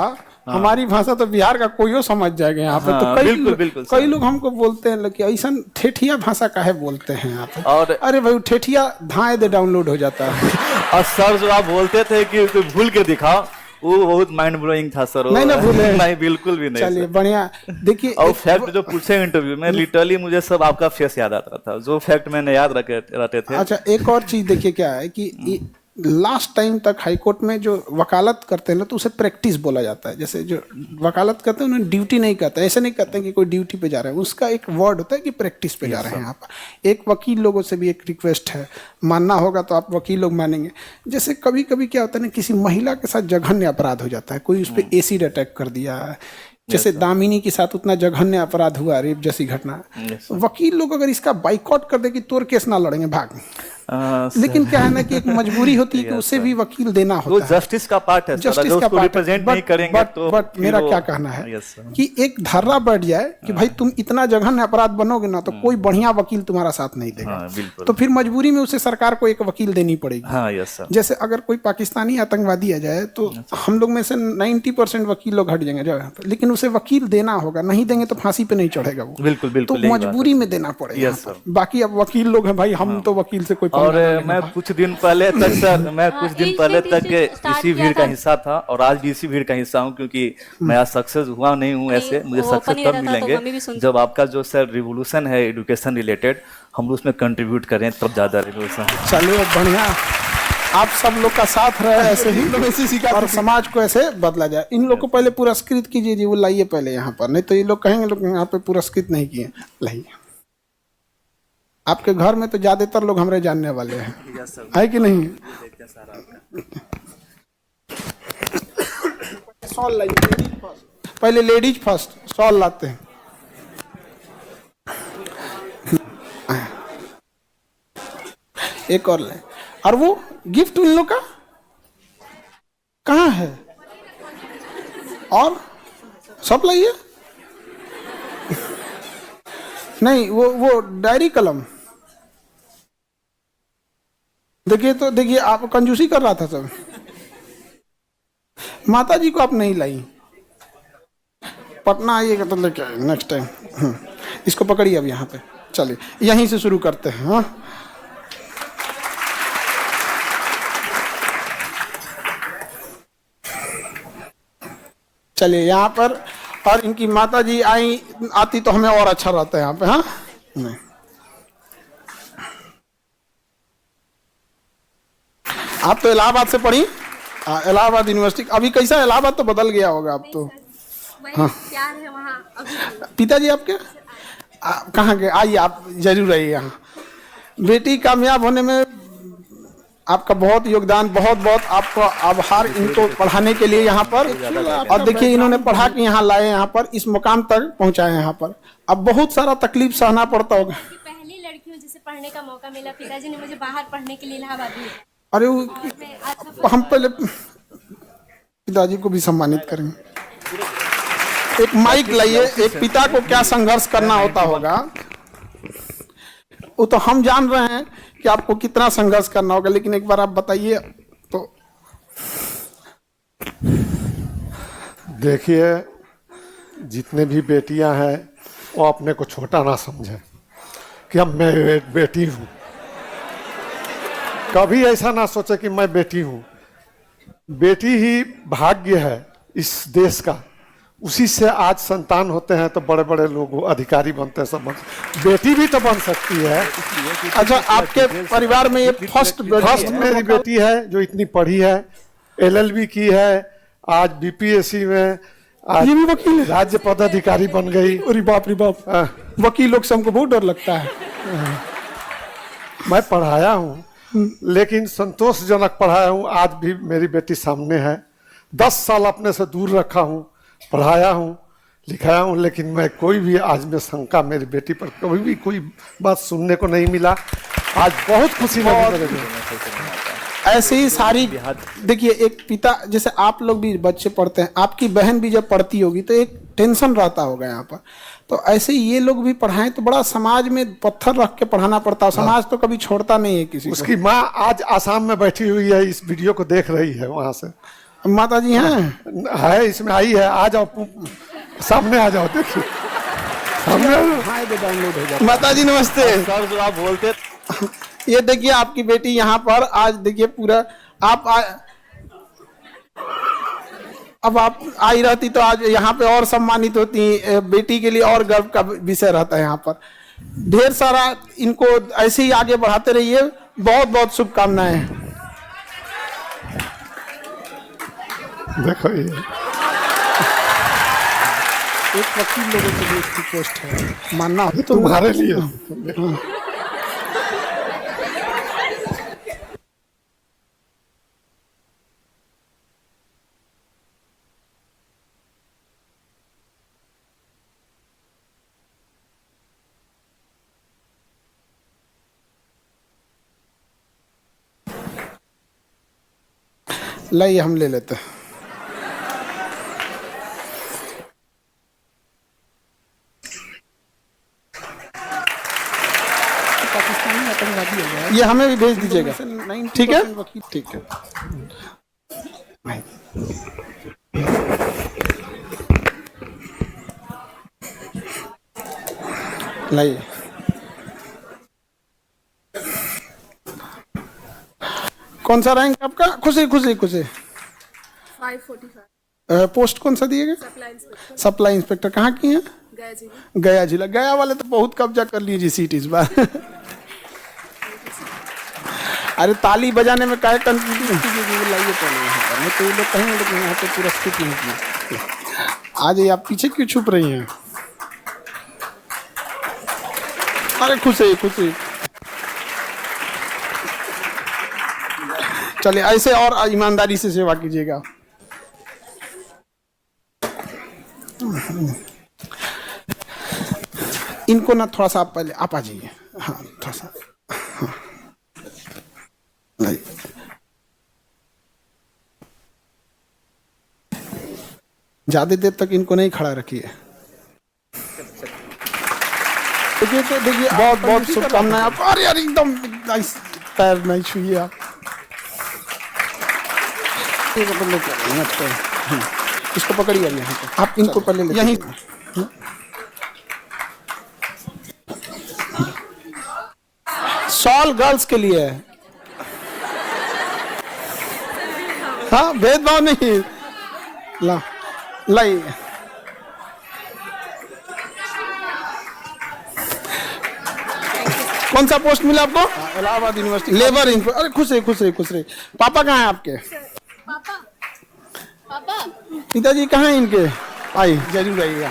A: हमारी भाषा तो बिहार का कोई समझ जाएगा यहाँ पे।
J: हाँ,
A: तो
J: बिल्कुल
A: कई लोग हमको बोलते हैं कि ऐसा ठेठिया भाषा काहे बोलते हैं यहाँ पे।
J: और
A: अरे भाई ठेठिया धाए दे डाउनलोड हो जाता है।
J: और सर जो आप बोलते थे कि कोई भूल के दिखाओ, वो बहुत माइंड ब्लोइंग था सर।
A: नहीं ना भूले।
J: नहीं बिल्कुल भी नहीं।
A: चलिए बढ़िया। देखिए
J: और फैक्ट जो पूछे इंटरव्यू में लिटरली मुझे सब आपका फेस याद आता था, जो फैक्ट मैंने याद रखे थे।
A: अच्छा एक और चीज देखिए क्या है कि लास्ट टाइम तक हाईकोर्ट में जो वकालत करते हैं ना तो उसे प्रैक्टिस बोला जाता है। जैसे जो वकालत करते हैं उन्हें ड्यूटी नहीं कहते, ऐसे नहीं कहते हैं कि कोई ड्यूटी पे जा रहे हैं, उसका एक वर्ड होता है कि प्रैक्टिस पे जा रहे हैं आप। एक वकील लोगों से भी एक रिक्वेस्ट है, मानना होगा तो आप वकील लोग मानेंगे। जैसे कभी कभी क्या होता है ना, किसी महिला के साथ जघन्य अपराध हो जाता है, कोई उस पर एसिड अटैक कर दिया, जैसे दामिनी के साथ उतना जघन्य अपराध हुआ, रेप जैसी घटना। वकील लोग अगर इसका बाइकआउट कर दे कि तोर केस ना लड़ेंगे, भाग। लेकिन क्या है ना कि एक मजबूरी होती है कि उसे भी वकील देना होता है।
J: जस्टिस का पार्ट है,
A: जस्टिस का पार्ट
J: रिप्रेजेंट नहीं करेंगे तो
A: बट मेरा क्या कहना है कि एक धारणा बैठ जाए कि भाई तुम इतना जघन्य अपराध बनोगे ना तो कोई बढ़िया वकील तुम्हारा साथ नहीं देगा। तो फिर मजबूरी में उसे सरकार को एक वकील देनी पड़ेगी। जैसे अगर कोई पाकिस्तानी आतंकवादी आ जाए तो हम लोग में से 90% वकील लोग हट जाएंगे जगह पे, लेकिन उसे वकील देना होगा, नहीं देंगे तो फांसी पे नहीं चढ़ेगा वो।
J: बिल्कुल
A: तो मजबूरी में देना पड़ेगा। बाकी अब वकील लोग हैं भाई, हम तो वकील से कोई।
J: और मैं कुछ दिन पहले तक सर, मैं कुछ दिन पहले तक इसी भीड़ का हिस्सा था और आज भी इसी भीड़ का हिस्सा हूँ, क्योंकि मैं आज सक्सेस हुआ नहीं हूँ। ऐसे मुझे सक्सेस तब मिलेंगे जब आपका जो सर रिवोल्यूशन है एजुकेशन रिलेटेड, हम उसमें कंट्रीब्यूट करें, तब ज्यादा रिवोल्यूशन।
A: चलिए बढ़िया, आप सब लोग का साथ रहे ऐसे ही और समाज को ऐसे बदला जाए। इन लोग को पहले पुरस्कृत कीजिए जी, वो लाइए पहले यहाँ पर, नहीं तो ये लोग कहेंगे लोग यहाँ पे पुरस्कृत नहीं किए। लाइए, आपके घर में तो ज्यादातर लोग हमारे जानने वाले हैं, है कि नहीं? सॉल लाइए, पहले लेडीज फर्स्ट, सॉल लाते हैं। एक और ले, और वो गिफ्ट उन लोग का कहाँ है? और सब लाइए। नहीं वो डायरी कलम देखिए, तो देखिए आप कंजूसी कर रहा था सब। माता जी को आप नहीं लाई, पटना आइएगा तो लेके आइए नेक्स्ट टाइम। इसको पकड़िए अब यहाँ पे। चलिए यहीं से शुरू करते हैं। हाँ, चलिए यहाँ पर, और इनकी माता जी आती तो हमें और अच्छा रहता है यहाँ पे। हाँ, नहीं आप तो इलाहाबाद से पढ़ी, इलाहाबाद यूनिवर्सिटी। अभी कैसा इलाहाबाद तो बदल गया होगा अब तो। हाँ, पिताजी आपके कहाँ गए? आइए, आप जरूर आइए यहाँ। बेटी कामयाब होने में आपका बहुत योगदान, बहुत बहुत आपको आभार इनको पढ़ाने के लिए यहाँ पर। और देखिए इन्होंने पढ़ा के यहाँ लाए, यहाँ पर इस मुकाम तक पहुँचाए यहाँ पर। अब बहुत सारा तकलीफ सहना पड़ता होगा।
K: पहली लड़की हूँ जिसे पढ़ने का मौका मिला, पिताजी ने मुझे बाहर पढ़ने के लिए इलाहाबाद भेजा।
A: अरे हम पहले पिताजी को भी सम्मानित करेंगे। एक माइक लाइए। एक पिता को क्या संघर्ष करना होता होगा वो तो हम जान रहे हैं कि आपको कितना संघर्ष करना होगा, लेकिन एक बार आप बताइए तो।
D: देखिए, जितने भी बेटियां हैं वो अपने को छोटा ना समझें कि अब मैं बेटी हूँ। कभी ऐसा ना सोचे कि मैं बेटी हूँ। बेटी ही भाग्य है इस देश का, उसी से आज संतान होते हैं तो बड़े बड़े लोग अधिकारी बनते हैं। सब बेटी भी तो बन सकती है।
A: अच्छा, आपके परिवार में ये फर्स्ट
D: मेरी बेटी है जो इतनी पढ़ी है, LLB की है, आज BPSC में आज
A: ये भी वकील है,
D: राज्य पदाधिकारी बन गई।
A: अरे बाप रे बाप, वकील लोग से हमको बहुत डर लगता है।
D: मैं पढ़ाया हूँ, लेकिन संतोषजनक पढ़ाया हूँ। आज भी मेरी बेटी सामने है। 10 साल अपने से दूर रखा हूँ, पढ़ाया हूँ, लिखाया हूँ, लेकिन मैं कोई भी आज में शंका मेरी बेटी पर कभी भी कोई बात सुनने को नहीं मिला। आज बहुत खुशी लगी।
A: ऐसे ही सारी देखिए, एक पिता जैसे आप लोग भी बच्चे पढ़ते हैं, आपकी बहन भी जब पढ़ती होगी तो एक टेंशन रहता होगा यहाँ पर। तो ऐसे ही ये लोग भी पढ़ाएं तो बड़ा समाज में पत्थर रख के पढ़ाना पड़ता है। समाज तो कभी छोड़ता नहीं है किसी को।
D: उसकी माँ आज आसाम में बैठी हुई है, इस वीडियो को देख रही है वहां से।
A: माता जी हैं?
D: है इसमें आई है, आ जाओ सामने आ जाओ, देखिए सामने आ जाओ।
A: हाँ, ये डाउनलोड हो जाए। माता जी नमस्ते।
J: सर जो आप बोलते,
A: ये देखिए आपकी बेटी यहाँ पर आज देखिए पूरा अब आप आई रहती तो आज यहाँ पे और सम्मानित होती, बेटी के लिए और गर्व का विषय रहता है। यहाँ पर ढेर सारा इनको ऐसे ही आगे बढ़ाते रहिए, बहुत बहुत शुभकामनाएं।
D: देखो ये
A: एक वकील लोगों के लिए इसकी पोस्ट है, मानना हो तो
D: तुम्हारे लिए।
A: लाइए हम ले लेते हैं। पाकिस्तानी आतंकवादी हो गया, ये हमें भी भेज दीजिएगा, ठीक है? ठीक है। लाइए। कौन सा रैंक आपका? खुशी खुशी खुशी। 545। पोस्ट कौन सा दिएगा? Supply inspector. कहाँ की हैं? गया जिला। गया वाले तो बहुत कब्जा कर लीजिए सीट इस बार। अरे ताली बजाने में काहे कंफ्यूजन लाइए पहले यहाँ पर, नहीं तो ये लोग कहेंगे लेकिन यहाँ पे पुरस्कृत नहीं किया। आज आप पीछे क्यों छुप रही हैं? अरे खुशी खुशी। चलिए ऐसे और ईमानदारी से सेवा कीजिएगा। इनको ना थोड़ा सा आप पहले आप आ जाइए। हाँ थोड़ा सा, हाँ। ज्यादा देर तक इनको नहीं खड़ा रखिए। देखिए तो देखिए, बहुत बहुत शुभकामनाएं आप। अरे यार एकदम पैर नहीं छुइए आप। इसको पकड़िए यहाँ पे, आप इनको पहले यहीं सॉल गर्ल्स के लिए है। हाँ भेदभाव नहीं। ला लाई कौन सा पोस्ट मिला आपको? Allahabad university labour inspector. अरे खुश रहे खुश रहे खुश रहे। पापा कहाँ हैं आपके? पिताजी कहाँ हैं इनके? आई जरूर आइएगा।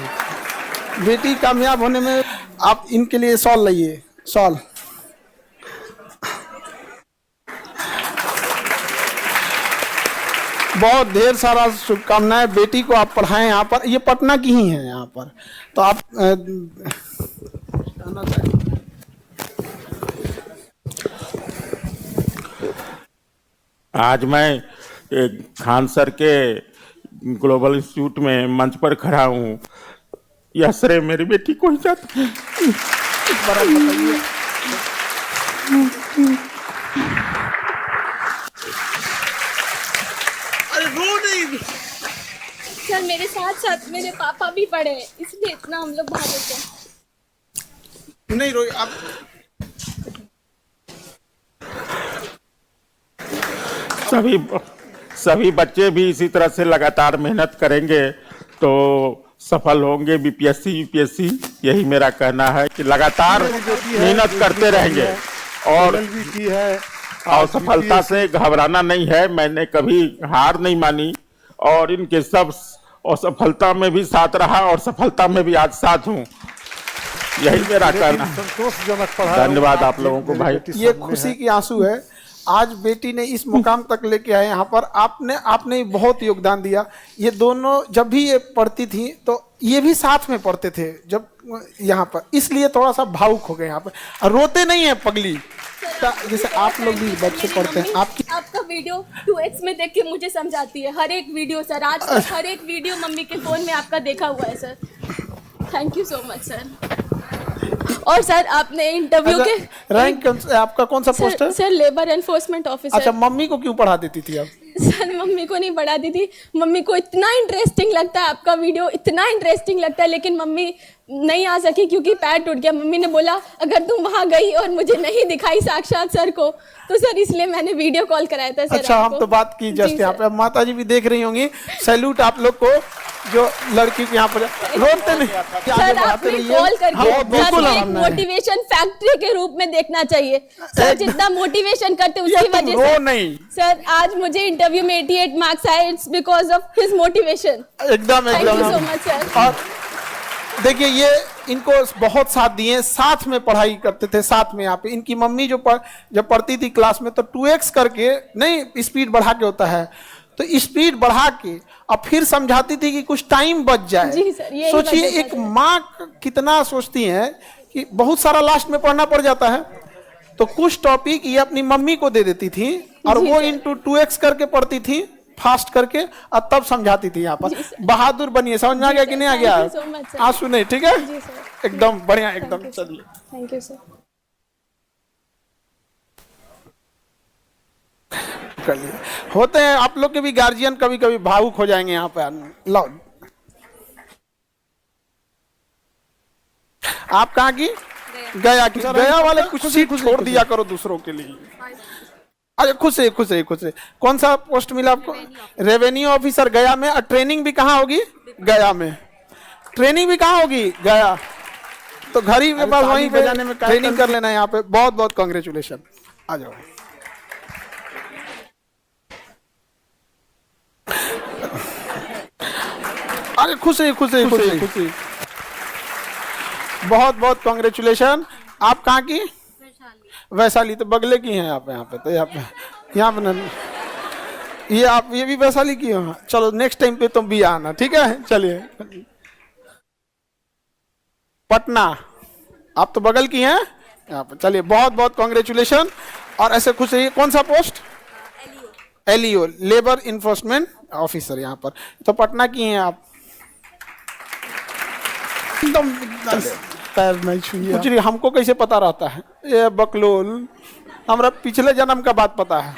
A: बेटी कामयाब होने में आप इनके लिए सॉल लाइए, सॉल। बहुत ढेर सारा शुभकामनाएं। बेटी को आप पढ़ाएं यहाँ पर, ये पटना की ही है यहाँ पर, तो आप
E: आज मैं खान सर के ग्लोबल इंस्टीट्यूट में मंच पर खड़ा हूँ। यह श्रेय मेरी बेटी को ही जाता है।
K: सर मेरे साथ साथ मेरे पापा भी पढ़े हैं, इसलिए इतना हम लोग बाहर होते हैं।
A: नहीं रोई आप।
E: सभी बच्चे भी इसी तरह से लगातार मेहनत करेंगे तो सफल होंगे। बीपीएससी यूपीएससी, यही मेरा कहना है कि लगातार मेहनत करते रहेंगे और सफलता से घबराना नहीं है। मैंने कभी हार नहीं मानी और इनके सब असफलता में भी साथ रहा और सफलता में भी आज साथ हूँ। यही मेरा कहना है।
D: संतोषजनक।
E: धन्यवाद आप लोगों को भाई।
A: ये खुशी की आंसू है। आज बेटी ने इस मुकाम तक लेके आए यहाँ पर। आपने बहुत योगदान दिया। ये दोनों जब भी ये पढ़ती थी तो ये भी साथ में पढ़ते थे जब यहाँ पर, इसलिए थोड़ा सा भावुक हो गए यहाँ पर। और रोते नहीं है पगली, जैसे आप लोग भी बच्चे पढ़ते हैं।
K: आपका वीडियो 2x में देख के मुझे समझाती है, हर एक वीडियो सर। आज तक हर एक वीडियो मम्मी के फोन में आपका देखा हुआ है sir. Thank you so much sir. और सर आपने इंटरव्यू के
A: रैंक आपका कौन सा पोस्ट है?
K: Sir labour enforcement officer.
A: अच्छा, मम्मी को क्यों पढ़ा देती थी आप?
K: सर मम्मी को नहीं पढ़ाती थी, मम्मी को इतना इंटरेस्टिंग लगता है आपका वीडियो, इतना इंटरेस्टिंग लगता है, लेकिन मम्मी नहीं आ सकी क्योंकि पैर टूट गया। मम्मी ने बोला अगर तुम वहां गई और मुझे नहीं दिखाई साक्षात सर को, तो सर इसलिए मैंने वीडियो कॉल कराया था सर।
A: अच्छा, हम तो बात की जस्ट यहाँ पे, माता जी भी देख रही होंगी। सैल्यूट आप लोग को जो लड़की को यहाँ पर रोते नहीं
K: सर, आपने कॉल करके मोटिवेशन फैक्ट्री के रूप में देखना चाहिए सर। जितना मोटिवेशन करते उसकी वजह से
A: नहीं
K: सर, आज मुझे इंटरव्यू में 88 मार्क्स आए, it's because of his motivation.
A: एकदम
K: thank you so much sir.
A: और देखिए, ये इनको बहुत साथ दिए, साथ में पढ़ाई करते थे, साथ में। यहाँ पे इनकी मम्मी जब पढ़ती थी क्लास में, तो 2x करके नहीं, स्पीड बढ़ा के होता है, तो स्पीड बढ़ा के अब फिर समझाती थी कि कुछ टाइम बच जाए।
K: जी सर, यही
A: सोचिए एक माँ कितना सोचती है कि बहुत सारा लास्ट में पढ़ना पड़ जाता है, तो कुछ टॉपिक ये अपनी मम्मी को दे देती थी और वो इंटू 2x करके पढ़ती थी, फास्ट करके, और तब समझाती थी। यहाँ पर बहादुर बनिए। समझ में आ गया कि नहीं आ गया? आंसू नहीं, ठीक है, एकदम बढ़िया, एकदम। चलिए,
K: थैंक यू सर।
A: चलिए, होते हैं आप लोग के भी गार्जियन कभी कभी भावुक हो जाएंगे यहाँ पे। लाओ, आप कहाँ की? गया की। गया वाले कुछ सीट छोड़ दिया करो दूसरों के लिए। अरे खुश है, खुश है, खुश है। कौन सा पोस्ट मिला आपको? रेवेन्यू ऑफिसर गया में। और ट्रेनिंग भी कहाँ होगी? गया में। ट्रेनिंग भी कहाँ होगी? गया। तो घर ही के पास वहीं पे जाने में ट्रेनिंग कर लेना है यहाँ पे। बहुत बहुत कांग्रेचुलेशन। आ जाओ। अरे खुश है, खुश है, खुश है, खुश है। बहुत बहुत कांग्रेचुलेशन। आप कहाँ की? वैशाली। तो बगले की हैं आप। यहाँ पे तो यहाँ पे ये आप ये भी वैशाली की हो। चलो नेक्स्ट टाइम पे तुम भी आना, ठीक है? चलिए, पटना। आप तो बगल की हैं यहाँ पे। चलिए, बहुत बहुत कांग्रेचुलेशन। और ऐसे खुश रहिए। कौन सा post? LEO, labour enforcement officer. यहाँ पर तो पटना की हैं आप। एकदम पैर नहीं छुइए। कुछ नहीं, हमको कैसे पता रहता है? ये बकलोल, हमरा पिछले जन्म का बात पता है।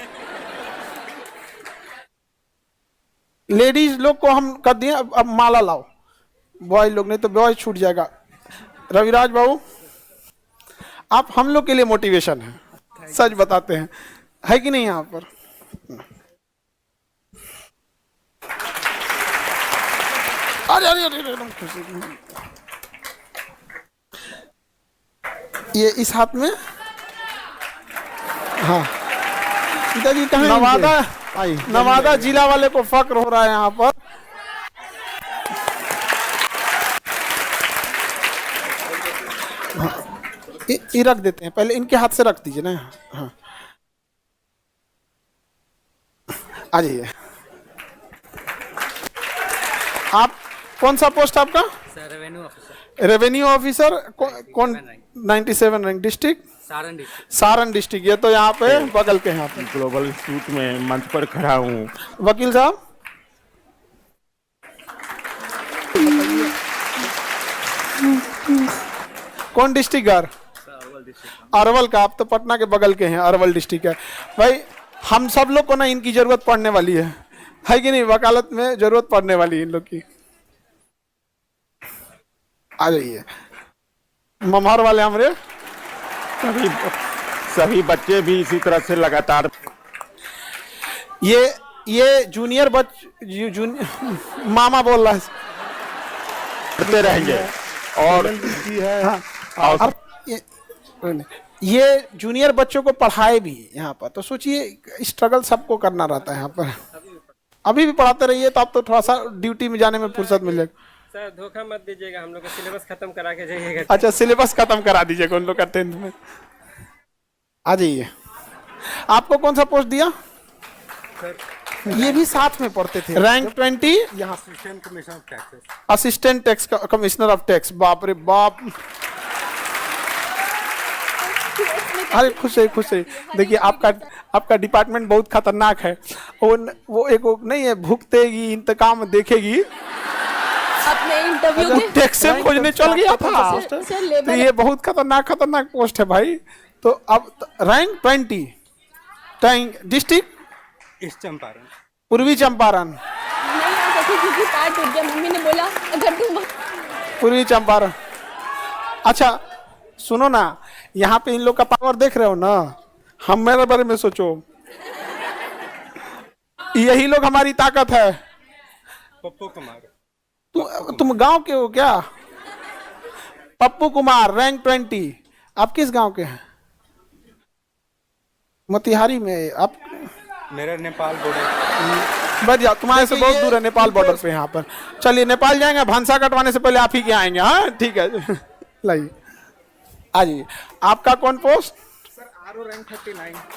A: लेडीज लोग को हम कर दिए, अब माला लाओ। बॉय लोग नहीं तो बॉय छूट जाएगा। रविराज बाबू, आप हम लोग के लिए मोटिवेशन है, सच बताते हैं, है कि नहीं? यहाँ पर अरे अरे अरे, ये इस हाथ में। हाँ, पिताजी कहाँ? नवादा जिला वाले को फक्र हो रहा है यहाँ पर। ये रख देते हैं, पहले इनके हाथ से रख दीजिए ना। हाँ, आ जाइए। आप कौन सा पोस्ट आपका?
L: Revenue officer.
A: रेवेन्यू ऑफिसर कौन? 97 रैंक, डिस्ट्रिक्ट सारण डिस्ट्रिक्ट। ये तो यहाँ पे बगल के यहाँ पे
E: ग्लोबल इंस्टीट्यूट में मंच पर खड़ा हूँ।
A: वकील साहब, कौन डिस्ट्रिक्ट? अरवल का। आप तो पटना के बगल के हैं, अरवल डिस्ट्रिक्ट है। भाई हम सब लोग को ना इनकी जरूरत पड़ने वाली है कि नहीं? वकालत में जरूरत पड़ने वाली है इन लोग की। आ जाइए। ममहर वाले हमारे
E: सभी बच्चे भी इसी तरह से लगातार
A: ये जूनियर मामा बोल रहा है,
E: करते रहेंगे। और
A: और ये जूनियर बच्चों को पढ़ाए भी यहाँ पर। तो सोचिए, स्ट्रगल सबको करना रहता है यहाँ पर। अभी भी पढ़ाते रहिए तो आप तो थोड़ा सा ड्यूटी में जाने में फुर्सत मिलेगा।
F: सर धोखा मत दीजिएगा, हम लोग का सिलेबस खत्म करा के जाइएगा।
A: अच्छा, सिलेबस खत्म करा दीजिएगा उन लोग का 10th में। आ जाइए। आपको कौन सा पोस्ट दिया? ये भी साथ में पढ़ते थे। रैंक 20, यहाँ assistant commissioner of tax. Assistant tax commissioner of tax. बाप रे बाप। अरे खुश है, खुश है। देखिए, आपका डिपार्टमेंट बहुत खतरनाक है। वो एक नहीं है, भुगतेगी, इंतकाम देखेगी,
K: अपने इंटरव्यू के
A: टैक्स से खोजने चल गया था।
K: सर
A: तो
K: लेबर
A: ये बहुत खतरनाक पोस्ट है भाई। तो अब rank 20, tank district
L: east Champaran,
A: पूर्वी चंपारण,
K: नहीं आ सकी क्योंकि पैर टूट गया। मम्मी ने बोला अगर तुम
A: पूर्वी चंपारण। अच्छा सुनो ना, यहाँ पे इन लोग का पावर देख रहे हो ना, हम मेरे बारे में सोचो, यही लोग हमारी ताकत है।
L: पप्पू कुमार,
A: तुम गांव के हो क्या? पप्पू कुमार रैंक 20। आप किस गांव के हैं? मोतिहारी में। आप
L: मेरा नेपाल बॉर्डर।
A: बच जाओ, तुम्हारे से बहुत दूर है नेपाल बॉर्डर पे। यहाँ पर चलिए नेपाल जाएंगे, भांसा कटवाने से पहले आप ही के आएंगे। हाँ ठीक है, लाइए आइए। आपका कौन पोस्ट?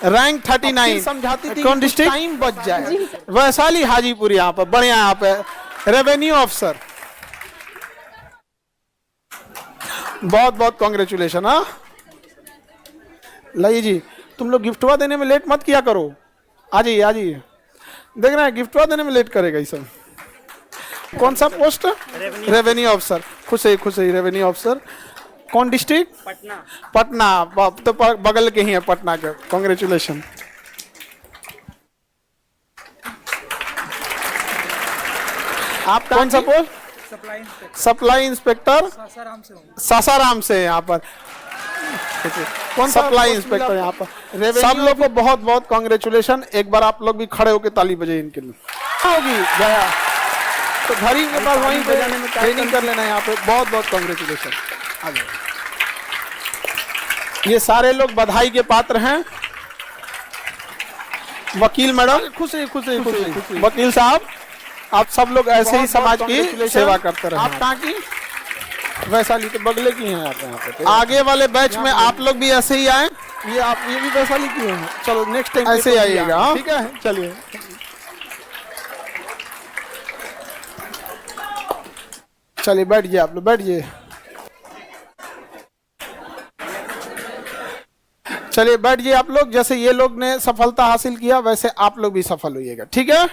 A: रैंक 39। समझाती थी कौन डिस्ट्रिक्ट? टाइम बच जाए। वैशाली हाजीपुर। यहाँ पर बढ़िया, यहाँ पे रेवेन्यू ऑफिसर। बहुत बहुत कांग्रेचुलेशन। हाँ लाइए जी, तुम लोग गिफ्टवा देने में लेट मत किया करो। आ जाइए आ जाइए। देख रहे हैं गिफ्टवा देने में लेट करेगा ये सब। कौन सा पोस्ट? Revenue officer. खुश है रेवेन्यू ऑफिसर। कौन डिस्ट्रिक्ट?
C: पटना।
A: पटना तो बगल के ही है पटना के। कांग्रेचुलेशन। आप कौन सा पोस्ट? Supply inspector. सासाराम से यहाँ पर। कौन सप्लाई इंस्पेक्टर यहाँ पर। सब लोग को बहुत बहुत कांग्रेचुलेशन। एक बार आप लोग भी खड़े होकर ताली बजाइए इनके लिए। होगी गया तो घड़ी के पास वहीं पे ट्रेनिंग कर लेना। यहाँ पे बहुत बहुत कांग्रेचुलेशन। ये सारे लोग बधाई के पात्र हैं। वकील मैडम खुश है। वकील साहब, आप सब लोग ऐसे ही समाज की सेवा करते रहे। आप कहाँ की? वैशाली के बगले की हैं आप। यहाँ पे आगे वाले बैच में आप लोग भी ऐसे ही आए। ये भी वैशाली की हैं। चलो नेक्स्ट टाइम ऐसे आइएगा। ठीक है चलिए। चलिए बैठिए, आप लोग बैठिए। चलिए बैठिए आप लोग। जैसे ये लोग ने सफलता हासिल किया वैसे आप लोग भी सफल होइएगा। ठीक है।